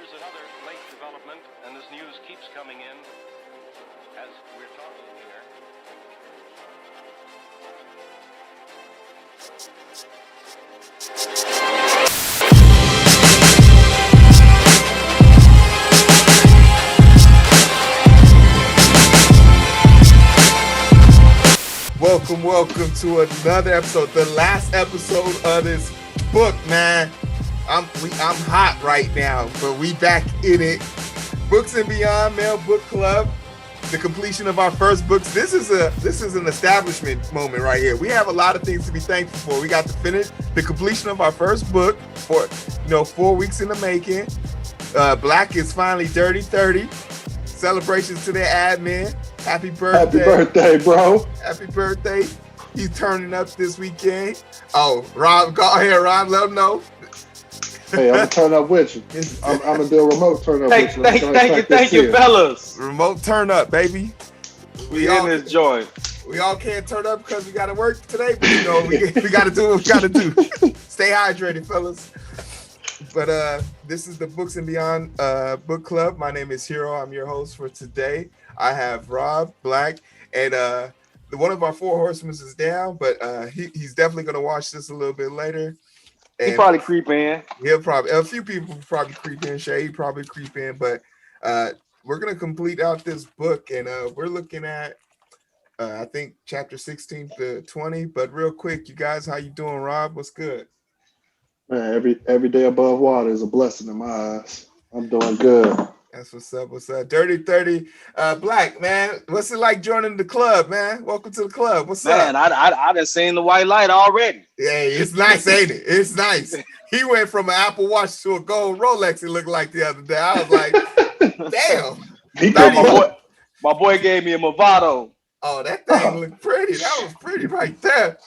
Here's another late development, and this news keeps coming in as we're talking here. Welcome to another episode, the last episode of this book, man. I'm hot right now, but we back in it. Books and Beyond Mail Book Club, the completion of our first books. This is an establishment moment right here. We have a lot of things to be thankful for. We got to finish the completion of our first book for 4 weeks in the making. Black is finally Dirty 30. Celebrations to their admin. Happy birthday. Happy birthday, bro. Happy birthday. He's turning up this weekend. Oh, Rob, go ahead, Rob. Let him know. Hey, I'm going to turn up with you. I'm going to do a remote turn up with you. Thank you, fellas. Remote turn up, baby. We in this joint. We all can't turn up because we got to work today, but we got to do what we got to do. Stay hydrated, fellas. But this is the Books and Beyond Book Club. My name is Heero. I'm your host for today. I have Rob, Black, and one of our four horsemen is down, but he's definitely going to watch this a little bit later. And he probably creep in. A few people probably creep in. Shay probably creep in, but we're going to complete out this book, and we're looking at, I think, chapter 16 to 20. But real quick, you guys, how you doing, Rob? What's good? Man, every day above water is a blessing in my eyes. I'm doing good. That's what's up. What's up? Dirty 30. Black, man. What's it like joining the club, man? Welcome to the club. What's up? Man, I done seen the white light already. Yeah, it's nice, ain't it? It's nice. He went from an Apple Watch to a gold Rolex, it looked like the other day. I was like, damn. My boy gave me a Movado. Oh, that thing looked pretty. That was pretty right there.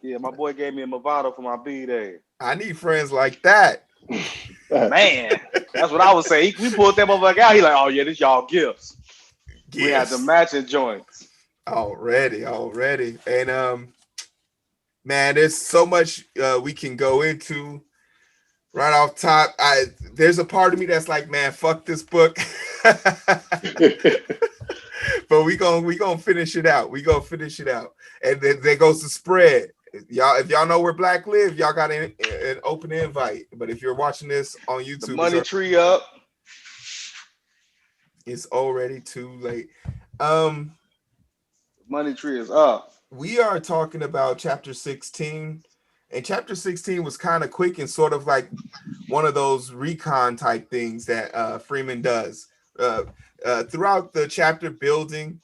Yeah, my boy gave me a Movado for my B-Day. I need friends like that. Man, that's what I would say. We pulled that motherfucker out. He like, oh yeah, this y'all gifts. We had the matching joints. Already. And man, there's so much we can go into right off top. There's a part of me that's like, man, fuck this book. But we gonna finish it out. And then there goes the spread. If y'all know where Black live, y'all got an open invite. But if you're watching this on YouTube, the money tree up. It's already too late. Money tree is up. We are talking about chapter 16, and chapter 16 was kind of quick and sort of like one of those recon type things that Freeman does throughout the chapter building.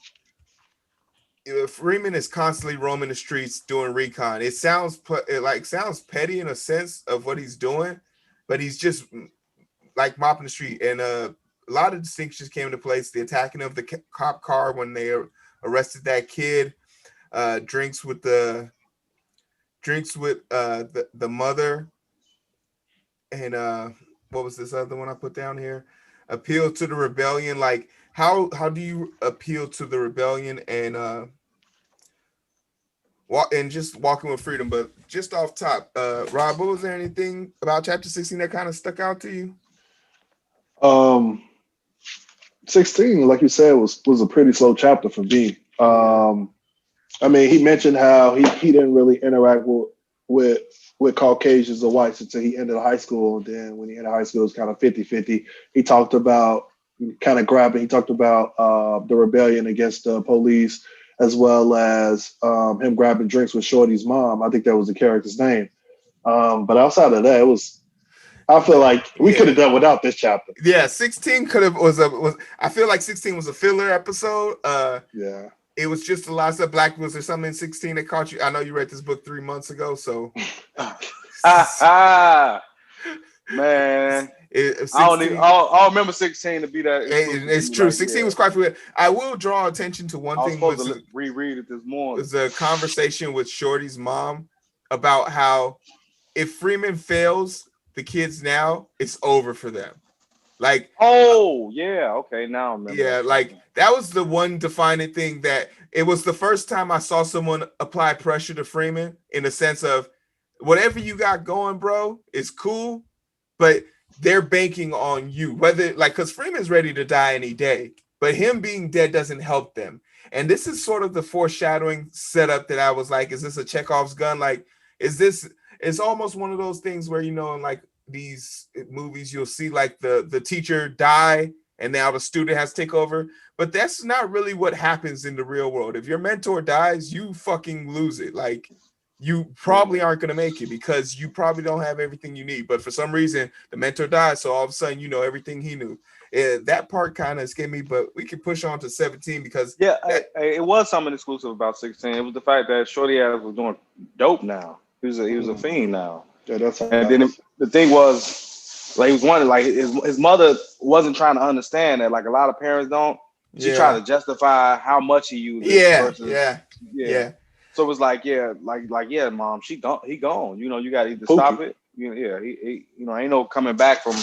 Freeman is constantly roaming the streets doing recon. It sounds petty in a sense of what he's doing, but he's just like mopping the street. And a lot of distinctions came into place. The attacking of the cop car when they arrested that kid, drinks with the mother, and what was this other one I put down here? Appeal to the rebellion. Like how do you appeal to the rebellion and just walking with freedom? But just off top, Rob, was there anything about chapter 16 that kind of stuck out to you? 16, like you said, was a pretty slow chapter for me. I mean, he mentioned how he didn't really interact with Caucasians or whites until he ended high school. And then when he ended high school, it was kind of 50-50. He talked about the rebellion against the police, as well as him grabbing drinks with Shorty's mom. I think that was the character's name. But outside of that, I feel like we could have done without this chapter. Yeah, 16 I feel like 16 was a filler episode. Yeah. It was just a lot of stuff. Black, was there something in 16 that caught you? I know you read this book 3 months ago, so man. 16, I don't remember 16 to be that. It's true. 16 was quite familiar. I will draw attention to one thing. I was supposed to reread it this morning. Was a conversation with Shorty's mom about how if Freeman fails the kids now, it's over for them. Like, oh yeah, okay, now I remember. Yeah, like that was the one defining thing, that it was the first time I saw someone apply pressure to Freeman in the sense of whatever you got going, bro, is cool, but they're banking on you, whether like, because Freeman's ready to die any day, but him being dead doesn't help them. And this is sort of the foreshadowing setup that I was like, is this a Chekhov's gun? Like, is this, it's almost one of those things where, you know, in like these movies, you'll see like the teacher die and now the student has to take over. But that's not really what happens in the real world. If your mentor dies, you fucking lose it. Like, you probably aren't going to make it because you probably don't have everything you need. But for some reason, the mentor died. So all of a sudden, you know everything he knew. That part kind of scared me, but we can push on to 17 because it was something exclusive about 16. It was the fact that Shorty ass was doing dope now. He was a fiend now. Yeah, that's and then the thing was, like, he was wondering, like, his mother wasn't trying to understand that, like a lot of parents don't. She tried to justify how much he used. Yeah. So it was like, mom, he gone. You know, you got to either stop it. He ain't no coming back from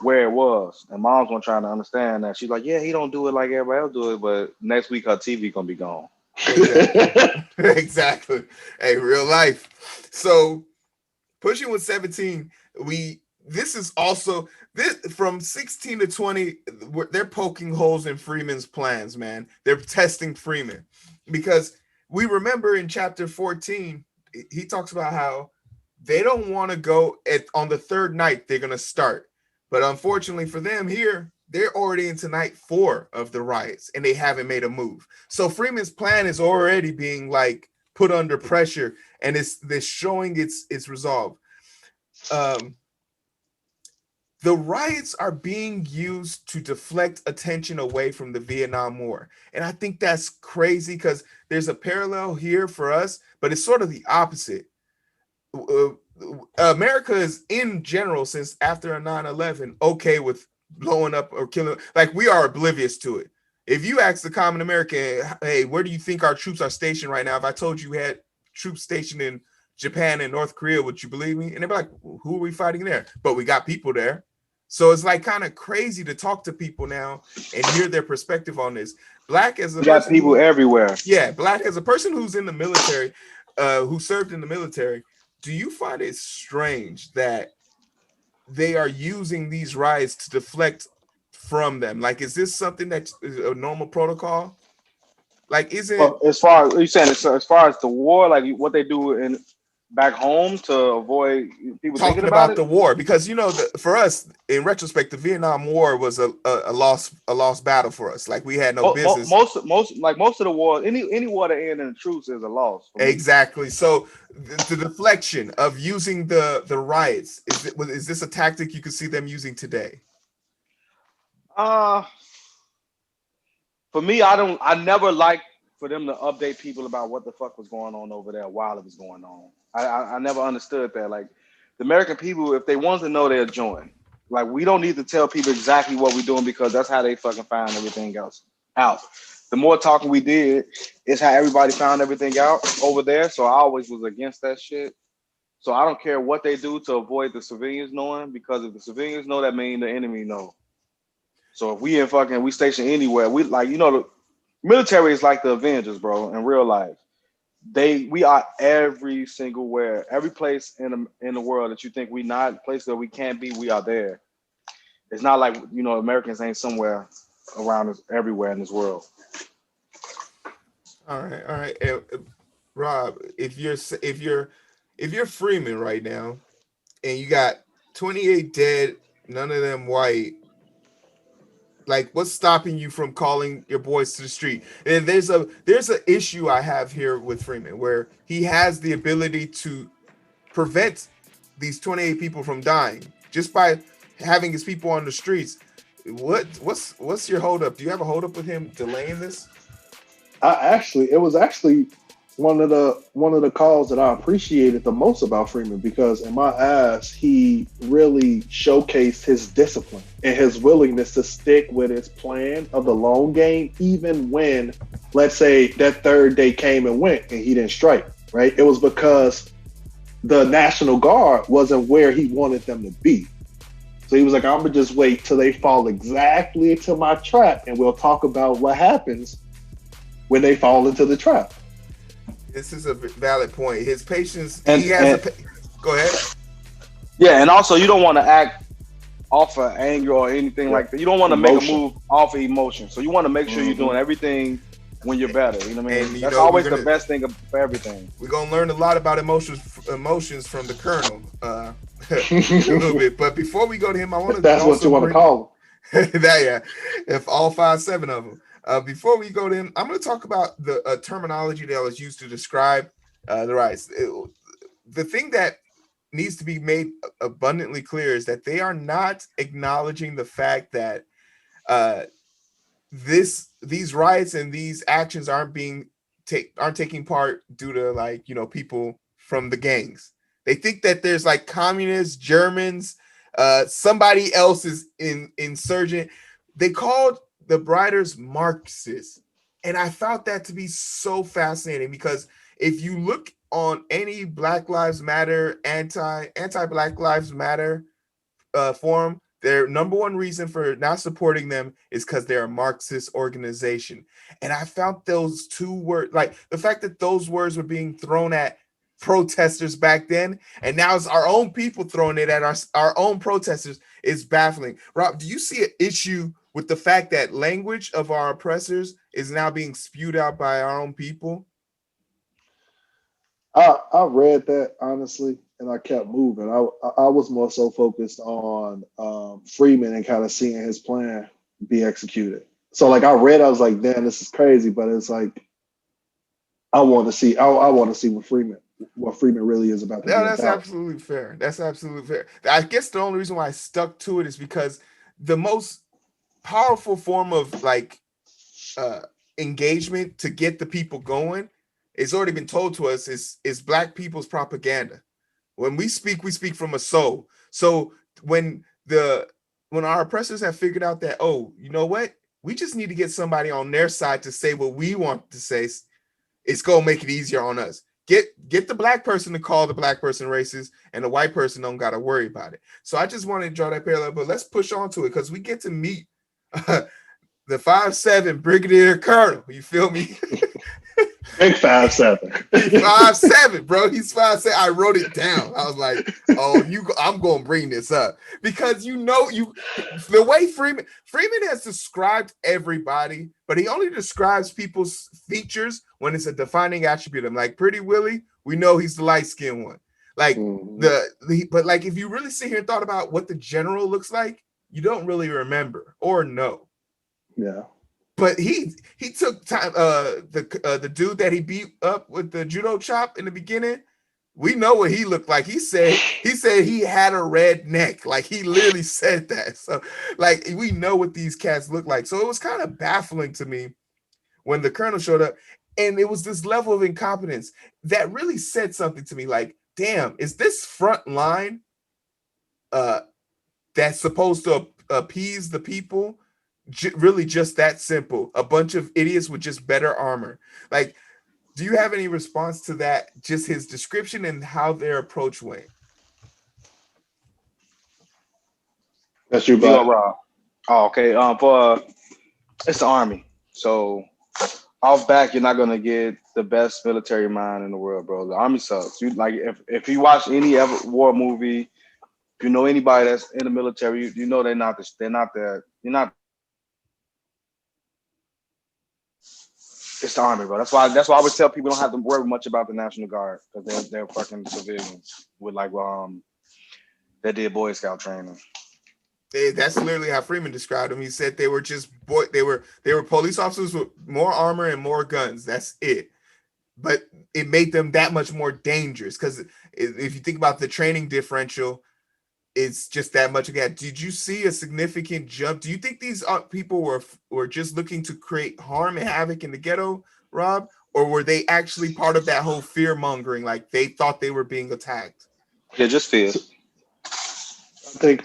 where it was. And mom's one trying to understand that. She's like, yeah, he don't do it like everybody else do it, but next week her TV gonna be gone. Exactly. Hey, real life. So pushing with 17, this is also this from 16 to 20. They're poking holes in Freeman's plans, man. They're testing Freeman because we remember in chapter 14, he talks about how they don't want to go on the third night. They're going to start. But unfortunately for them here, they're already into night 4 of the riots and they haven't made a move. So Freeman's plan is already being like put under pressure and they're showing its resolve. The riots are being used to deflect attention away from the Vietnam War. And I think that's crazy because there's a parallel here for us, but it's sort of the opposite. America is in general, since after a 9/11, okay with blowing up or killing. Like, we are oblivious to it. If you ask the common American, hey, where do you think our troops are stationed right now? If I told you had troops stationed in Japan and North Korea, would you believe me? And they'd be like, who are we fighting there? But we got people there. So it's like kind of crazy to talk to people now and hear their perspective on this. Black as a person, got people everywhere. Yeah, Black as a person who's in the military, who served in the military. Do you find it strange that they are using these riots to deflect from them? Like, is this something that's a normal protocol? Like, isn't as far as you saying, as far as the war, like what they do in back home to avoid people talking about the war? Because, you know, for us, in retrospect, the Vietnam War was a lost battle for us. Like, we had no business. Most of the war, any war that ends in a truce is a loss. Exactly. So the deflection of using the riots, is this a tactic you could see them using today? For me, I never liked for them to update people about what the fuck was going on over there while it was going on. I never understood that. Like, the American people, if they want to know, they'll join. Like, we don't need to tell people exactly what we're doing because that's how they fucking find everything else out. The more talking we did, it's how everybody found everything out over there. So I always was against that shit. So I don't care what they do to avoid the civilians knowing, because if the civilians know, that means the enemy know. So if we station anywhere, we, like, you know, the military is like the Avengers, bro, in real life. We are every single where, every place in the world that you think we not, place that we can't be, we are there. It's not like, you know, Americans ain't somewhere around us, everywhere in this world. All right. Rob, if you're Freeman right now, and you got 28 dead, none of them white, like, what's stopping you from calling your boys to the street? And there's an issue I have here with Freeman where he has the ability to prevent these 28 people from dying just by having his people on the streets. What's your holdup? Do you have a holdup with him delaying this? It was actually one of the calls that I appreciated the most about Freeman, because in my eyes, he really showcased his discipline and his willingness to stick with his plan of the long game, even when, let's say, that third day came and went and he didn't strike, right? It was because the National Guard wasn't where he wanted them to be. So he was like, I'm gonna just wait till they fall exactly into my trap, and we'll talk about what happens when they fall into the trap. This is a valid point. His patience, go ahead. Yeah, and also you don't want to act off of anger or anything like that. You don't want to make a Emotion. move off of emotion. So you want to make sure you're Mhm. doing everything when you're better. You know what I mean? And, you That's know, always the best thing for everything. We're gonna learn a lot about emotions from the Colonel in a little bit. But before we go to him, I want If to that's what also you want to bring call that, yeah, if all 5-7 of them. Before we go to him, I'm going to talk about the terminology that was used to describe the riots. The thing that needs to be made abundantly clear is that they are not acknowledging the fact that these riots and these actions aren't taking part due to, like, you know, people from the gangs. They think that there's like communists, Germans, somebody else is insurgent. They called the rioters Marxists, and I found that to be so fascinating because if you look on any Black Lives Matter anti Black Lives Matter forum, their number one reason for not supporting them is because they're a Marxist organization. And I found those two words, like the fact that those words were being thrown at protesters back then, and now it's our own people throwing it at our own protesters, is baffling. Rob, do you see an issue with the fact that language of our oppressors is now being spewed out by our own people? I read that honestly, and I kept moving. I was more so focused on Freeman and kind of seeing his plan be executed. So like I read, I was like, damn, this is crazy. But it's like I want to see. I want to see what Freeman really is about to No, be that's about. absolutely fair. That's absolutely fair. I guess the only reason why I stuck to it is because the most powerful form of like uh engagement to get the people going, it's already been told to us, is black people's propaganda. When we speak from a soul. So when our oppressors have figured out that, oh, you know what, we just need to get somebody on their side to say what we want to say, it's gonna make it easier on us. Get the black person to call the black person racist, and the white person don't gotta worry about it. So I just wanted to draw that parallel, but let's push on to it because we get to meet the 5'7" Brigadier Colonel. You feel me? Big 5'7". He's 5'7", bro. He's 5'7". I wrote it down. I was like, "Oh, I'm gonna bring this up because the way Freeman has described everybody, but he only describes people's features when it's a defining attribute. I'm like Pretty Willie. We know he's the light skinned one. Like but like if you really sit here and thought about what the general looks like, you don't really remember or know. Yeah. But he took time. The dude that he beat up with the judo chop in the beginning, we know what he looked like. He said he had a red neck. Like he literally said that. So like we know what these cats look like. So it was kind of baffling to me when the colonel showed up, and it was this level of incompetence that really said something to me. Like, damn, is this front line that's supposed to appease the people? Really just that simple, a bunch of idiots with just better armor. Like, do you have any response to that, just his description and how their approach went? That's your You are butt. Rob. Oh, okay. For it's the army. So off back, you're not gonna get the best military mind in the world, bro. The army sucks. You like if you watch any ever war movie, if you know anybody that's in the military, you know they're not you're not. It's the army, bro. That's why I always tell people don't have to worry much about the National Guard because they're fucking civilians with like they did Boy Scout training. That's literally how Freeman described them. He said they were just they were police officers with more armor and more guns. That's it. But it made them that much more dangerous because if you think about the training differential, it's just that much again. Did you see a significant jump? Do you think these people were just looking to create harm and havoc in the ghetto, Rob, or were they actually part of that whole fear mongering? Like they thought they were being attacked? Yeah, just fear. I think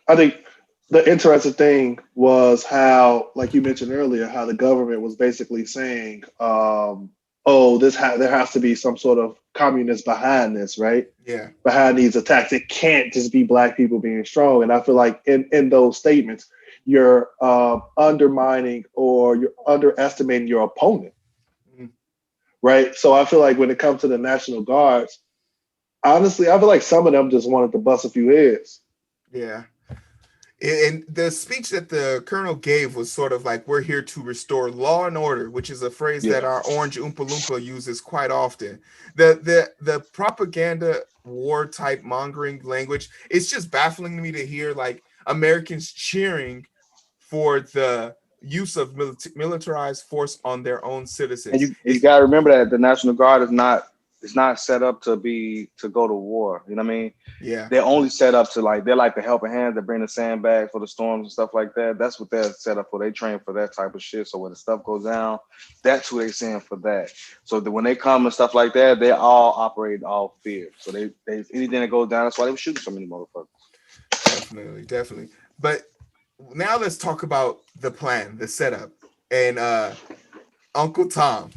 I think the interesting thing was how, like you mentioned earlier, how the government was basically saying, "Oh, there has to be some sort of communist behind this, right? Yeah, Behind these attacks. It can't just be black people being strong." And I feel like in those statements, you're undermining or you're underestimating your opponent, right? So I feel like when it comes to the National Guards, honestly, I feel like some of them just wanted to bust a few heads. yeah. And the speech that the colonel gave was sort of like, we're here to restore law and order, which is a phrase that our orange Oompa Loompa uses quite often. The propaganda war type mongering language, it's just baffling to me to hear like Americans cheering for the use of militarized force on their own citizens. And you got to remember that the National Guard is not set up to go to war. You know what I mean? Yeah. They're only set up to they're like the helping hand that bring the sandbag for the storms and stuff like that. That's what they're set up for. They train for that type of shit. So when the stuff goes down, that's who they send for that. So when they come and stuff like that, they all operate all fear. So they anything that goes down, that's why they were shooting so many motherfuckers. Definitely. But now let's talk about the plan, the setup, and Uncle Tom.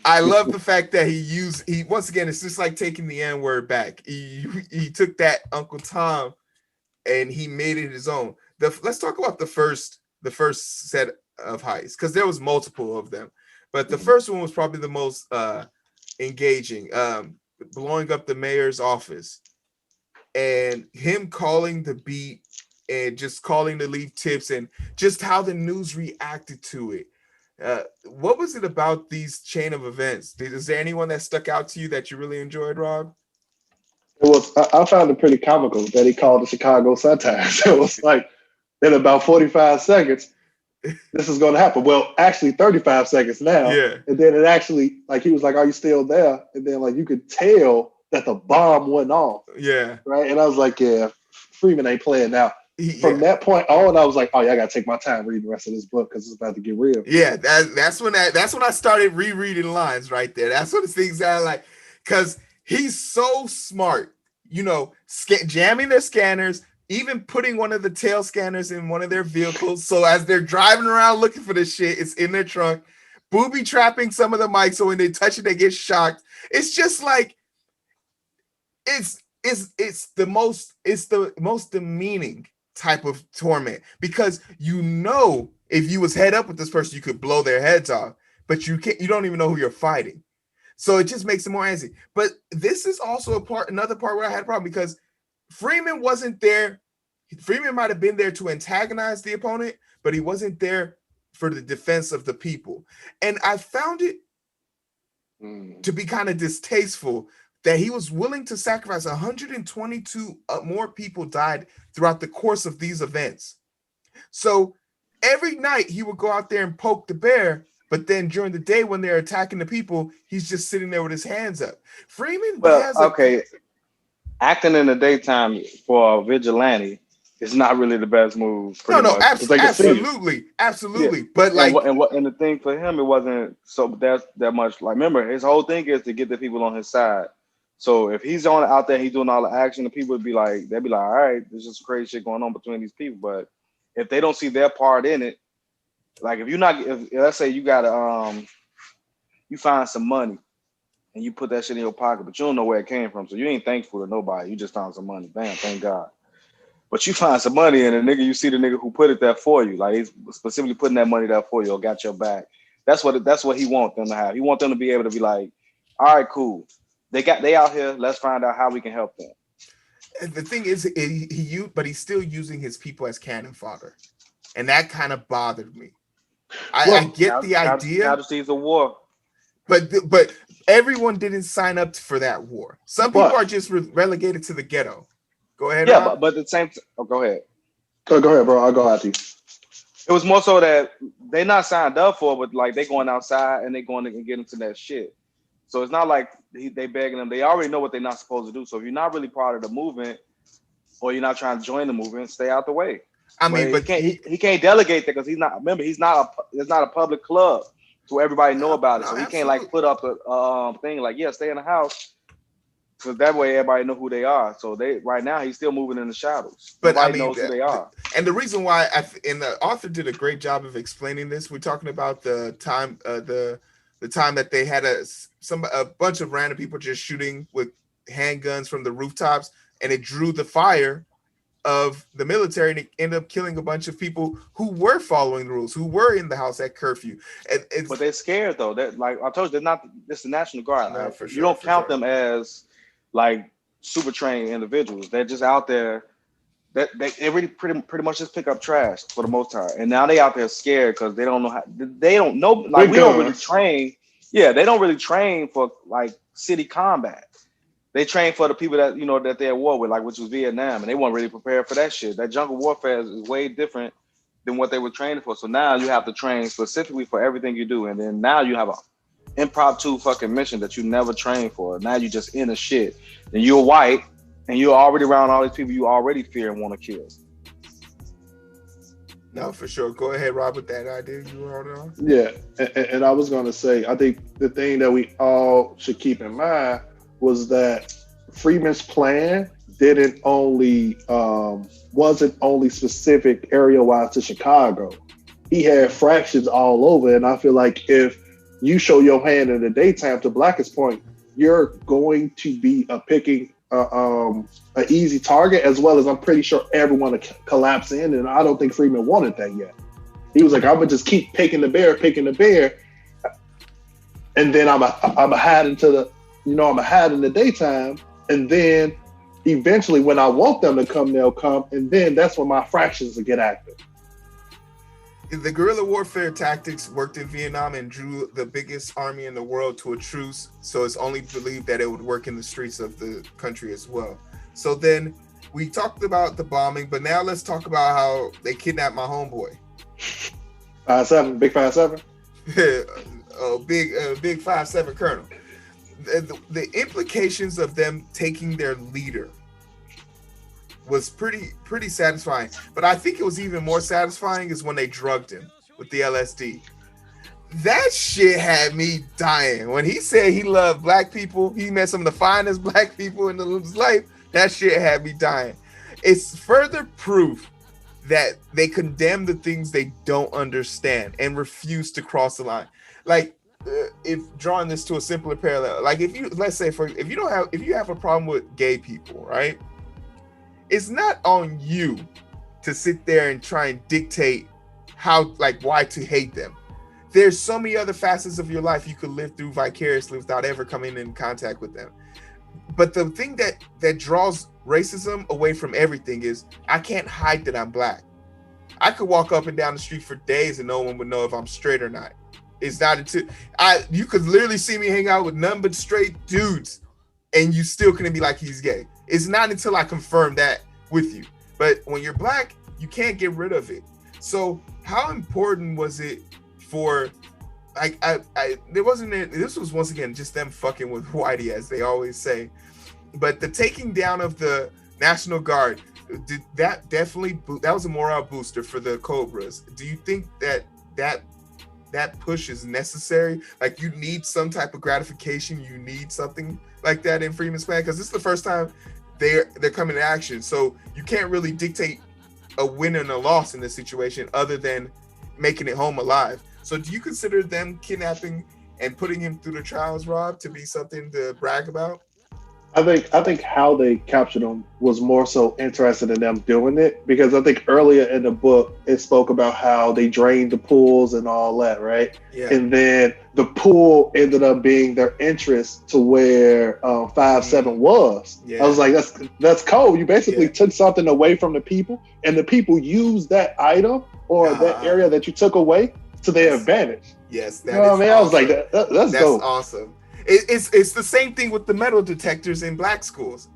I love the fact that he once again, it's just like taking the N word back. He took that Uncle Tom and he made it his own. Let's talk about the first set of heists, because there was multiple of them, but the first one was probably the most engaging. Blowing up the mayor's office and him calling the beat and just calling to leave tips and just how the news reacted to it. What was it about these chain of events? Is there anyone that stuck out to you that you really enjoyed, Rob? It was. I found it pretty comical that he called the Chicago Sun-Times. It was like, in about 45 seconds, this is going to happen. Well, actually 35 seconds now. Yeah. And then it actually, like, he was like, are you still there? And then, like, you could tell that the bomb went off. Yeah. Right. And I was like, yeah, Freeman ain't playing now. From that point on, I was like, oh yeah, I gotta take my time reading the rest of this book because it's about to get real. Yeah, that's when I started rereading lines right there. That's what the things that I like, because he's so smart, jamming their scanners, even putting one of the tail scanners in one of their vehicles. So as they're driving around looking for this shit, it's in their trunk, booby trapping some of the mics. So when they touch it, they get shocked. It's just like, it's the most demeaning type of torment, because if you was head up with this person, you could blow their heads off, but you don't even know who you're fighting. So it just makes it more antsy. But this is also another part where I had a problem, because Freeman wasn't there. Freeman might have been there to antagonize the opponent, but he wasn't there for the defense of the people. And I found it to be kind of distasteful that he was willing to sacrifice 122 more people died throughout the course of these events. So every night he would go out there and poke the bear, but then during the day when they're attacking the people, he's just sitting there with his hands up. Freeman acting in the daytime for a vigilante is not really the best move. Absolutely. Yeah. But and the thing for him, it wasn't so that much. Like, remember, his whole thing is to get the people on his side. So if he's out there, he's doing all the action, the people would be like, all right, there's just crazy shit going on between these people. But if they don't see their part in it, like if let's say you got you find some money and you put that shit in your pocket, but you don't know where it came from, so you ain't thankful to nobody. You just found some money, bam, thank God. But you find some money and you see the nigga who put it there for you, like he's specifically putting that money there for you or got your back. That's what he wants them to have. He wants them to be able to be like, all right, cool. They out here. Let's find out how we can help them. And the thing is, but he's still using his people as cannon fodder, and that kind of bothered me. I get the idea. Casualties of war, but everyone didn't sign up for that war. Some people are just relegated to the ghetto. Go ahead. Yeah, but at the same. Go ahead. Go ahead, bro. I'll go after you. It was more so that they not signed up for, but like they going outside and they going to get into that shit. So it's not like they begging them. They already know what they're not supposed to do. So if you're not really part of the movement, or you're not trying to join the movement, stay out the way. I mean, but he can't delegate that because he's not. Remember, it's not a public club, so everybody know about it. So he can't like put up a thing like, yeah, stay in the house, because that way everybody know who they are. So right now he's still moving in the shadows. But nobody knows who they are. And the reason why, and the author did a great job of explaining this. We're talking about the time, the time that they had a bunch of random people just shooting with handguns from the rooftops, and it drew the fire of the military, and it ended up killing a bunch of people who were following the rules, who were in the house at curfew. But they're scared though. That, like I told you, they're not. This is the National Guard. No, for sure, you don't count them as like super trained individuals. They're just out there they really pretty much just pick up trash for the most part, and now they out there scared because they don't know how. They don't know. Like, we don't really train. Yeah, they don't really train for like city combat. They train for the people that that they're at war with, like, which was Vietnam, and they weren't really prepared for that shit. That jungle warfare is way different than what they were training for. So now you have to train specifically for everything you do, and then now you have a impromptu fucking mission that you never trained for. Now you just in a shit, and you're white, and you're already around all these people you already fear and want to kill. No, for sure. Go ahead, Rob, with that idea you wrote on. Yeah, and I was going to say, I think the thing that we all should keep in mind was that Freeman's plan wasn't only specific area-wise to Chicago. He had fractions all over, and I feel like if you show your hand in the daytime, to Black's point, you're going to be picking an easy target, as well as I'm pretty sure everyone will collapse in, and I don't think Freeman wanted that yet. He was like, I'm gonna just keep picking the bear, and then I'm a hide into the, I'm a hide in the daytime, and then eventually when I want them to come, they'll come, and then that's when my fractions will get active. The guerrilla warfare tactics worked in Vietnam and drew the biggest army in the world to a truce, so it's only believed that it would work in the streets of the country as well. So then we talked about the bombing, but now let's talk about how they kidnapped my homeboy. 5'7", big 5'7". Big 5'7" colonel. The implications of them taking their leader was pretty satisfying, but I think it was even more satisfying is when they drugged him with the LSD. That shit had me dying. When he said he loved black people, he met some of the finest black people in his life, that shit had me dying. It's further proof that they condemn the things they don't understand and refuse to cross the line. Like, if drawing this to a simpler parallel, like if you have a problem with gay people, right? It's not on you to sit there and try and dictate why to hate them. There's so many other facets of your life you could live through vicariously without ever coming in contact with them. But the thing that draws racism away from everything is I can't hide that I'm black. I could walk up and down the street for days and no one would know if I'm straight or not. It's not until you could literally see me hang out with none but straight dudes and you still couldn't be like he's gay. It's not until I confirm that with you. But when you're black, you can't get rid of it. So how important was it for this was once again just them fucking with Whitey, as they always say. But the taking down of the National Guard, that was a morale booster for the Cobras. Do you think that push is necessary? Like, you need some type of gratification, you need something like that in Freeman's plan, because this is the first time they're coming to action. So you can't really dictate a win and a loss in this situation other than making it home alive. So do you consider them kidnapping and putting him through the trials, Rob, to be something to brag about? I think how they captured him was more so interested in them doing it, because I think earlier in the book it spoke about how they drained the pools and all that, right? Yeah. And then the pool ended up being their interest to where 5'7" was. Yeah. I was like, that's cold. You basically took something away from the people, and the people used that item or that area that you took away to their advantage. Yes, that is awesome. I was like, that's dope. Awesome. It's the same thing with the metal detectors in black schools.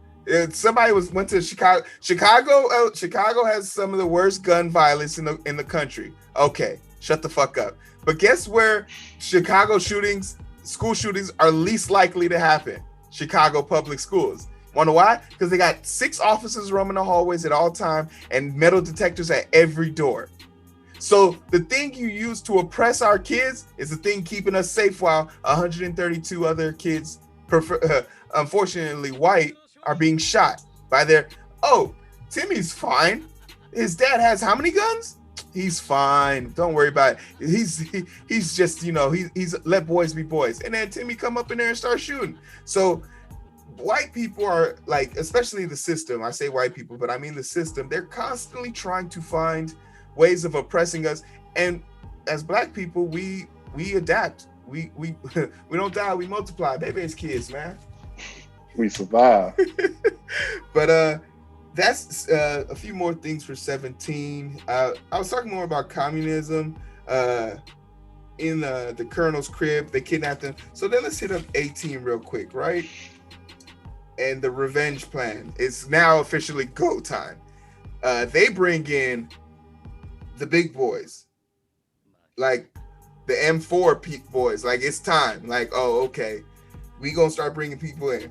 Somebody went to Chicago. Chicago has some of the worst gun violence in the country. Okay, shut the fuck up. But guess where Chicago school shootings are least likely to happen? Chicago public schools. Wonder why? Because they got 6 officers roaming the hallways at all time and metal detectors at every door. So the thing you use to oppress our kids is the thing keeping us safe, while 132 other kids, unfortunately white, are being shot by Timmy's fine. His dad has how many guns? He's fine. Don't worry about it. He's just, he's let boys be boys. And then Timmy come up in there and start shooting. So white people are like, especially the system. I say white people, but I mean the system. They're constantly trying to find ways of oppressing us, and as black people, we adapt. We don't die, we multiply. Baby's kids, man. We survive. But that's a few more things for 17. I was talking more about communism. In the colonel's crib, they kidnapped him. So then let's hit up 18 real quick, right? And the revenge plan is now officially go time. They bring in the big boys, like the M4 boys. Like, it's time. Like, oh, okay, we gonna start bringing people in.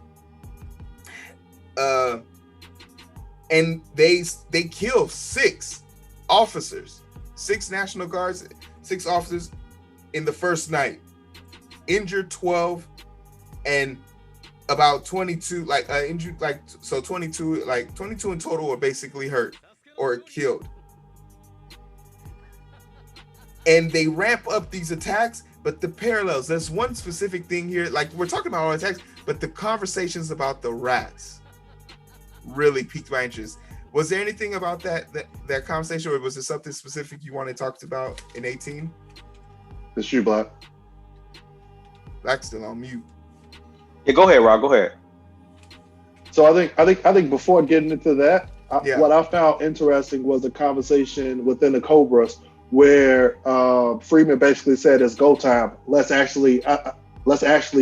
And they kill 6 officers, 6 National Guards, 6 officers in the first night, injured 12, and about 22 injured, so 22 in total are basically hurt or killed. And they ramp up these attacks, but the parallels, there's one specific thing here, like we're talking about all attacks, but the conversations about the rats really piqued my interest. Was there anything about that conversation, or was there something specific you want to talk about in 18? It's you, Black. Black's still on mute. Yeah, go ahead, Rob. Go ahead. So I think before getting into that, what I found interesting was a conversation within the Cobras where Freeman basically said, "It's go time. Let's actually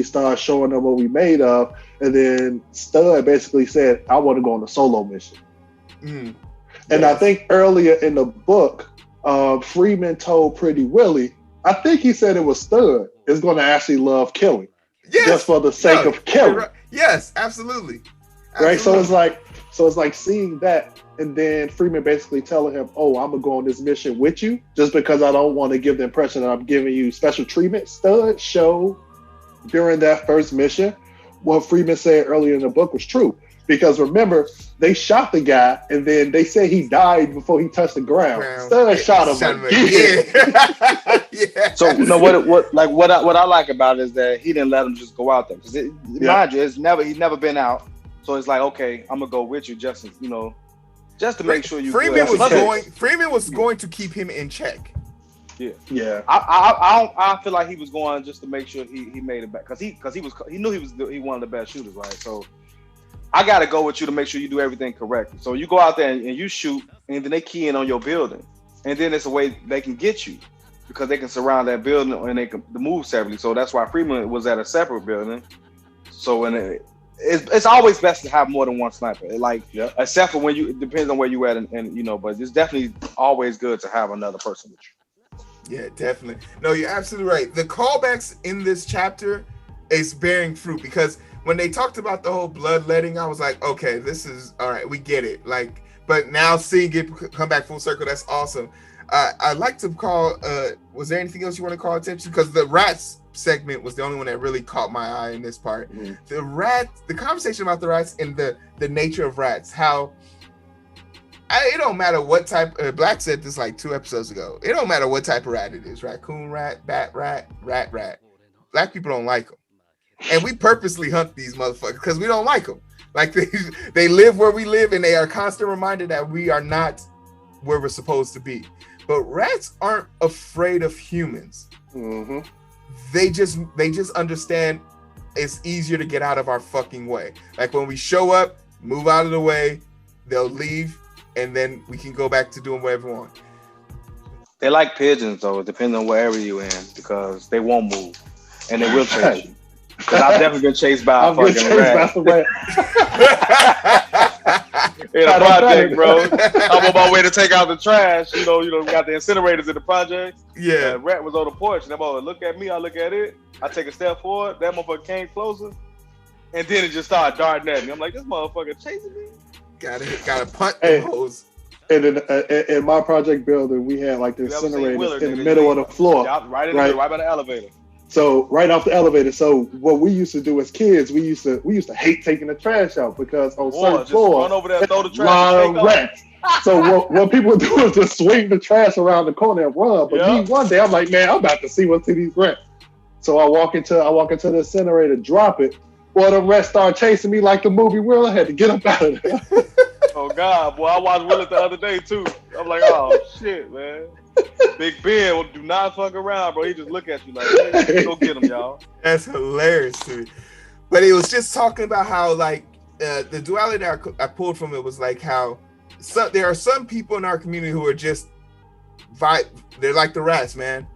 start showing them what we made of." And then Stud basically said, "I want to go on a solo mission." And I think earlier in the book, Freeman told Pretty Willie, I think he said it was Stud is going to actually love killing, just for the sake of killing. Right. Yes, absolutely. Right. So it's like seeing that, and then Freeman basically telling him, "Oh, I'm gonna go on this mission with you, just because I don't want to give the impression that I'm giving you special treatment." Stud showed during that first mission what Freeman said earlier in the book was true. Because remember, they shot the guy, and then they said he died before he touched the ground. Stud shot him again. Yeah. So what I like about it is that he didn't let him just go out there, because mind you, he's never been out. So it's like, okay, I'm gonna go with you just to make sure you. Freeman was going to keep him in check. Yeah. I feel like he was going just to make sure he made it back, because he knew he was one of the best shooters, right? So I got to go with you to make sure you do everything correctly. So you go out there and you shoot, and then they key in on your building, and then it's a way they can get you, because they can surround that building and they can move separately. So that's why Freeman was at a separate building. So it's always best to have more than one sniper. Except for when it depends on where you at, and but it's definitely always good to have another person with you. Yeah, definitely. No, you're absolutely right. The callbacks in this chapter is bearing fruit, because when they talked about the whole bloodletting, I was like, okay, this is all right. We get it. Like, but now seeing it come back full circle, that's awesome. I'd like to call. Was there anything else you want to call attention? Because the rats segment was the only one that really caught my eye in this part. The conversation about the rats and the nature of rats. How it don't matter what type. Black said this like 2 episodes ago. It don't matter what type of rat it is. Raccoon rat, bat rat, rat. Black people don't like them. And we purposely hunt these motherfuckers because we don't like them. Like they live where we live, and they are constant reminder that we are not where we're supposed to be. But rats aren't afraid of humans. Mm-hmm. They just understand it's easier to get out of our fucking way. Like when we show up, move out of the way, they'll leave, and then we can go back to doing whatever we want. They like pigeons though, depending on wherever you're in, because they won't move and they will chase you. Because I've definitely been chased by a fucking rat. In a project, bro. I'm on my way to take out the trash. We got the incinerators in the project. Yeah. The rat was on the porch, and that motherfucker look at me, I look at it. I take a step forward. That motherfucker came closer, and then it just started darting at me. I'm like, this motherfucker chasing me. Gotta punt the hose. And in my project building, we had like the incinerators in the middle of the floor, right by the elevator. So right off the elevator. So what we used to do as kids, we used to hate taking the trash out, because on certain floors, run over there, throw the trash, rats. So what people do is just swing the trash around the corner and run. But me, one day I'm like, man, I'm about to see what's in these rats. So I walk into the incinerator, drop it. Boy, the rats start chasing me like the movie Will. I had to get up out of there. Oh God, boy, I watched Will the other day too. I'm like, oh shit, man. Big Ben will do not fuck around, bro. He just look at you like, hey, go get him, y'all. That's hilarious to me. But it was just talking about how, like, the duality that I pulled from it was like how there are some people in our community who are just they're like the rats, man.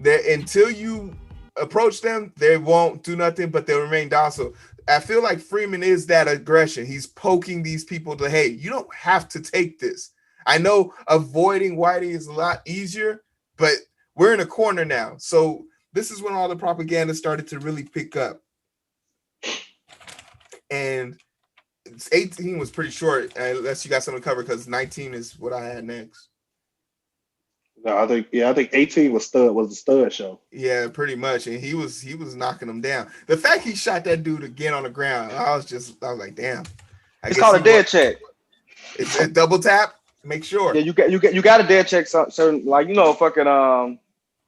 Until you approach them, they won't do nothing, but they'll remain docile. I feel like Freeman is that aggression. He's poking these people to, hey, you don't have to take this. I know avoiding Whitey is a lot easier, but we're in a corner now. So this is when all the propaganda started to really pick up. And 18 was pretty short, unless you got something to cover, because 19 is what I had next. No, I think 18 was the stud show. Yeah, pretty much. And he was knocking them down. The fact he shot that dude again on the ground, I was like, damn. It's called a dead check. It's a double tap. Make sure. Yeah, you got a dead check. Certain like fucking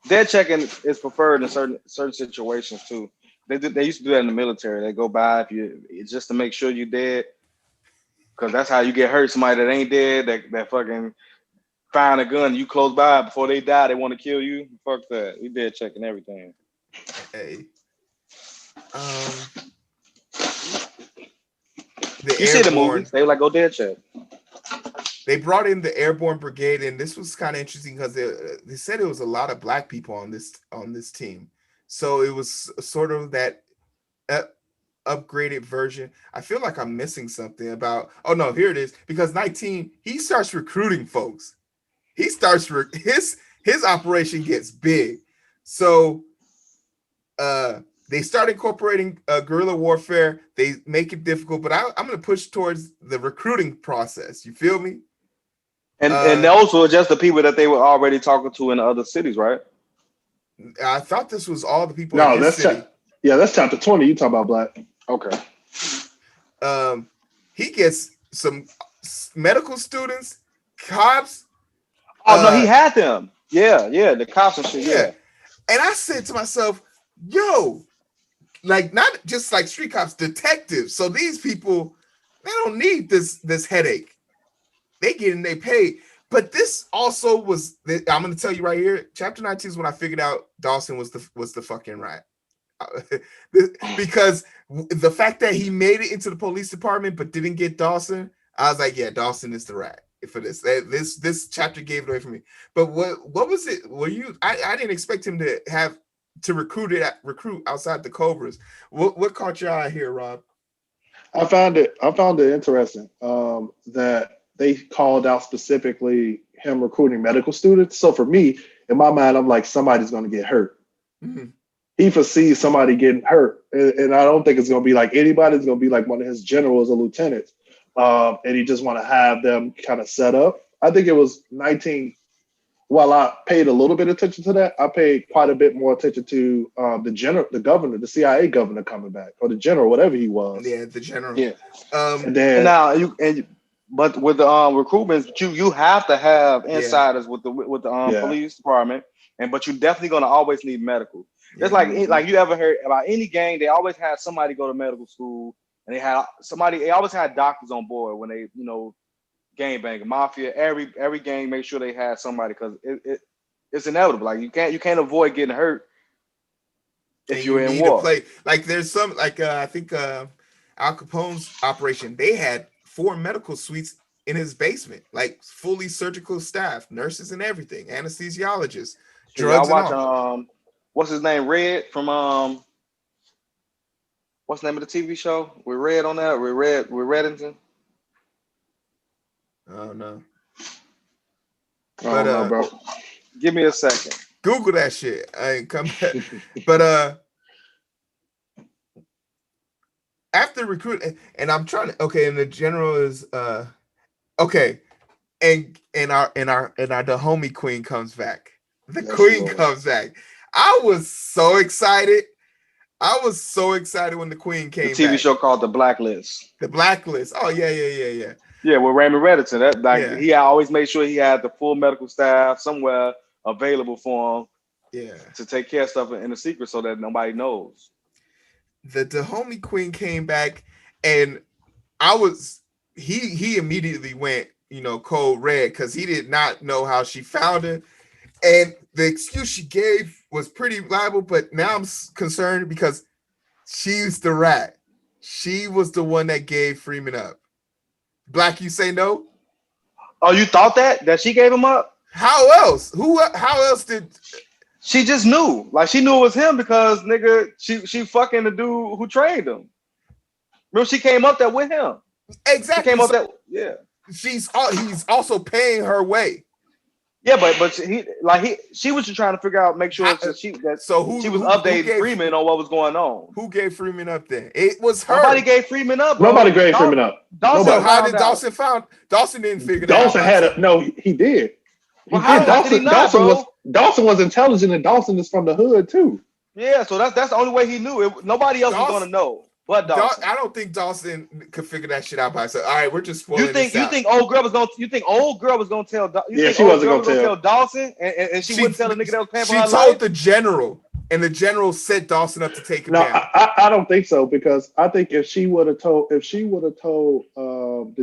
dead checking is preferred in certain situations too. They used to do that in the military. They go by it's just to make sure you're dead, because that's how you get hurt. Somebody that ain't dead, that fucking find a gun, you close by before they die, they want to kill you. Fuck that. We dead checking everything. Hey. You see the movies? They like go dead check. They brought in the Airborne Brigade, and this was kind of interesting because they said it was a lot of black people on this team. So it was sort of that upgraded version. I feel like I'm missing something about. Oh no, here it is. Because 19, he starts recruiting folks. He starts his operation gets big. So they start incorporating guerrilla warfare. They make it difficult, but I'm going to push towards the recruiting process. You feel me? And those were just the people that they were already talking to in the other cities, right? I thought this was all the people in his city. That's chapter 20. You talk about black. Okay. He gets some medical students, cops. Oh no, he had them. Yeah, the cops and shit. Yeah. And I said to myself, yo, like not just like street cops, detectives. So these people, they don't need this headache. They getting they pay. But this also was, I'm going to tell you right here, chapter 19 is when I figured out Dawson was the fucking rat. Because the fact that he made it into the police department but didn't get Dawson, I was like, yeah, Dawson is the rat for this. This chapter gave it away for me. But what was it? I didn't expect him to recruit outside the Cobras. What caught your eye here, Rob? I found it interesting that they called out specifically him recruiting medical students. So for me, in my mind, I'm like, somebody's going to get hurt. Mm-hmm. He foresees somebody getting hurt. And I don't think it's going to be like anybody. It's going to be like one of his generals or lieutenants. And he just want to have them kind of set up. I think it was 19. While I paid a little bit of attention to that, I paid quite a bit more attention to the governor, the CIA governor coming back, or the general, whatever he was. Yeah, the general. Yeah. And then but with the recruitments, you have to have insiders with the police department, but you're definitely gonna always need medical. It's like you ever heard about any gang? They always had somebody go to medical school, and they always had doctors on board when they gang banging, mafia. Every gang make sure they had somebody, because it's inevitable. Like you can't avoid getting hurt if you're in war. Like there's some I think Al Capone's operation, they had 4 medical suites in his basement, like fully surgical staff, nurses and everything, anesthesiologists, drugs. I watch what's his name, Red from what's the name of the TV show? We're Red on that. We're Reddington. Oh no. But bro. Give me a second. Google that shit. I ain't come back. But after recruit, and I'm trying to and the general is okay, and our the homie queen comes back. The queen comes back. I was so excited. When the queen came back. The TV show called The Blacklist. The Blacklist. Oh yeah. Yeah, with Raymond Reddington. He always made sure he had the full medical staff somewhere available for him. Yeah. To take care of stuff in the secret so that nobody knows. The homie queen came back, and he immediately went, cold red, because he did not know how she found him. And the excuse she gave was pretty reliable, but now I'm concerned because she's the rat. She was the one that gave Freeman up. Black, you say no? Oh, you thought that she gave him up? How else? How else did? She just knew. Like she knew it was him because nigga, she fucking the dude who trained him. Remember, she came up there with him. Exactly. She came up there. Yeah. He's also paying her way. Yeah, but she was just trying to figure out, make sure she was updating Freeman on what was going on. Who gave Freeman up then? It was her. Nobody gave Freeman up. Bro. Nobody gave Freeman up. So how did Dawson found? Dawson didn't figure that out. Dawson had a no. He did. Well, how did he not, Dawson was intelligent, and Dawson is from the hood too. Yeah, so that's the only way he knew. Nobody else was going to know. But Dawson. I don't think Dawson could figure that shit out by herself. All right, we're just spoiling You think old girl was gonna tell? She wasn't gonna tell Dawson, and she wouldn't tell the nigga that was paying for her life. She told the general, and the general set Dawson up to take him down. I don't think so, because I think if she would have told the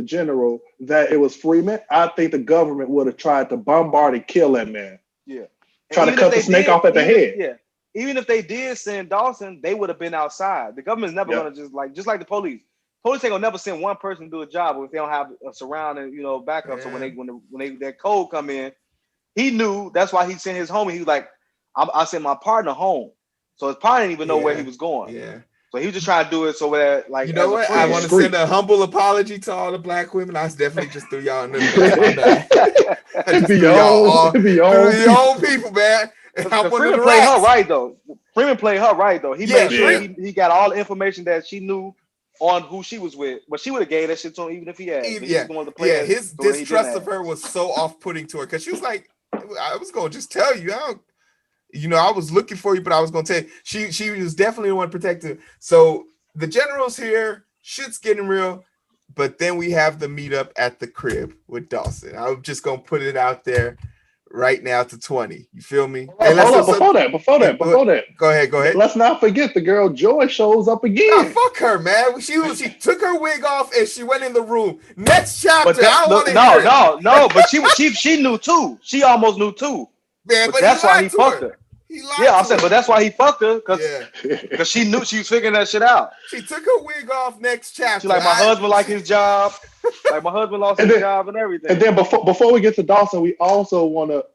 general that it was Freeman, I think the government would have tried to bombard and kill that man. Yeah, try to cut the snake off at the head. Yeah. Even if they did send Dawson, they would have been outside. The government's never gonna just like the police. Police ain't gonna never send one person to do a job if they don't have a surrounding, backup. So when that code come in, he knew. That's why he sent his homie. He was like, I sent my partner home. So his partner didn't even know where he was going. Yeah. So he was just trying to do it so that, like, you know what? I want to send a humble apology to all the black women. I definitely just threw y'all under the old people, man. Freeman played her right though. He made sure he got all the information that she knew on who she was with, but she would have gave that shit to him even if he had. His distrust of her was so off-putting to her because she was like, "I was gonna just tell you, I was looking for you, but I was gonna tell you." She was definitely the one protecting. So the general's here, shit's getting real, but then we have the meetup at the crib with Dawson. I'm just gonna put it out there right now to 20. You feel me? Before that. Go ahead. Let's not forget the girl Joy shows up again. Nah, fuck her, man. She took her wig off and she went in the room. Next chapter. But she knew too. She almost knew too. Man, but that's why he fucked her. But that's why he fucked her because she knew she was figuring that shit out. She took her wig off next chapter. She's like, my husband liked his job. Like my husband lost his job and everything. And then before we get to Dawson, we also want to,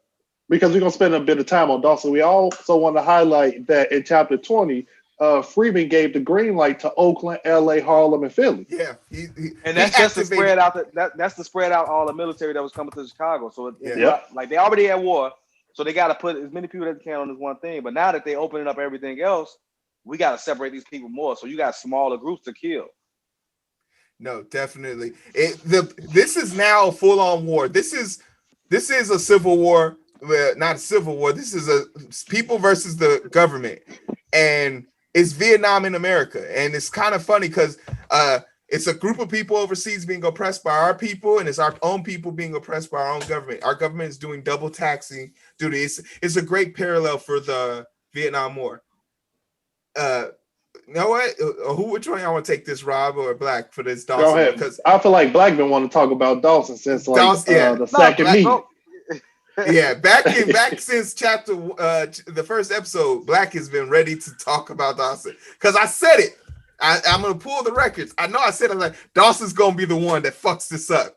because we're gonna spend a bit of time on Dawson, we also want to highlight that in chapter 20, Freeman gave the green light to Oakland, LA, Harlem, and Philly. Yeah, and that's just to spread out that's to spread out all the military that was coming to Chicago. So like they already had war. So they got to put as many people as they can on this one thing. But now that they're opening up everything else, we got to separate these people more. So you got smaller groups to kill. No, definitely. This is now a full-on war. This is a civil war. Not a civil war. This is a people versus the government. And it's Vietnam in America. And it's kind of funny because it's a group of people overseas being oppressed by our people, and it's our own people being oppressed by our own government. Our government is doing double taxing. Dude, it's a great parallel for the Vietnam War. You know what? Which one y'all want to take this, Rob or Black, for this Dawson? Go ahead. Because I feel like Black been wanting to talk about Dawson since the second meeting. Yeah, back since chapter the first episode, Black has been ready to talk about Dawson because I said it. I'm gonna pull the records. I know I said, I'm like, Dawson's gonna be the one that fucks this up,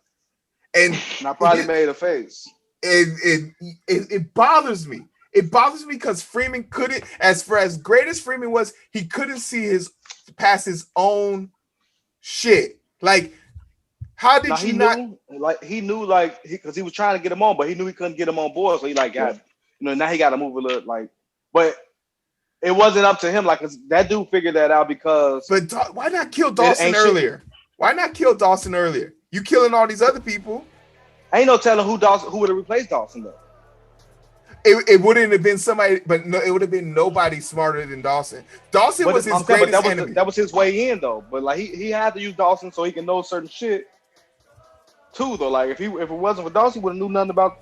and I probably made a face. It bothers me. It bothers me because Freeman couldn't, as great as Freeman was, he couldn't see past his own shit. Like, how did he not? He knew because he was trying to get him on, but he knew he couldn't get him on board. So he now he got to move a little but. It wasn't up to him, that dude figured that out because. But why not kill Dawson earlier? Why not kill Dawson earlier? You killing all these other people. Ain't no telling who would have replaced Dawson though. It wouldn't have been somebody, but no, it would have been nobody smarter than Dawson. Dawson was his greatest enemy. That was his way in though. But he had to use Dawson so he can know certain shit too though. Like if it wasn't for Dawson, he would have knew nothing about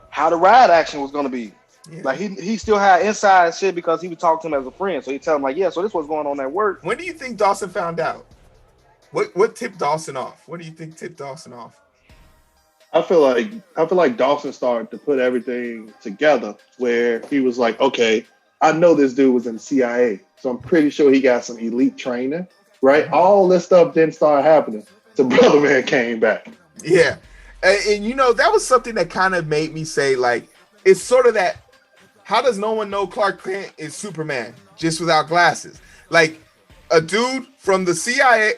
how the ride action was gonna be. Yeah. Like he still had inside shit because he would talk to him as a friend. So he'd tell him so this was going on at work. When do you think Dawson found out? What tipped Dawson off? What do you think tipped Dawson off? I feel like Dawson started to put everything together where he was like, okay, I know this dude was in the CIA, so I'm pretty sure he got some elite training right? All this stuff didn't start happening. The Brother Man came back. Yeah. And you know, that was something that kind of made me say, like, it's sort of that, how does no one know Clark Kent is Superman just without glasses? Like, a dude from the CIA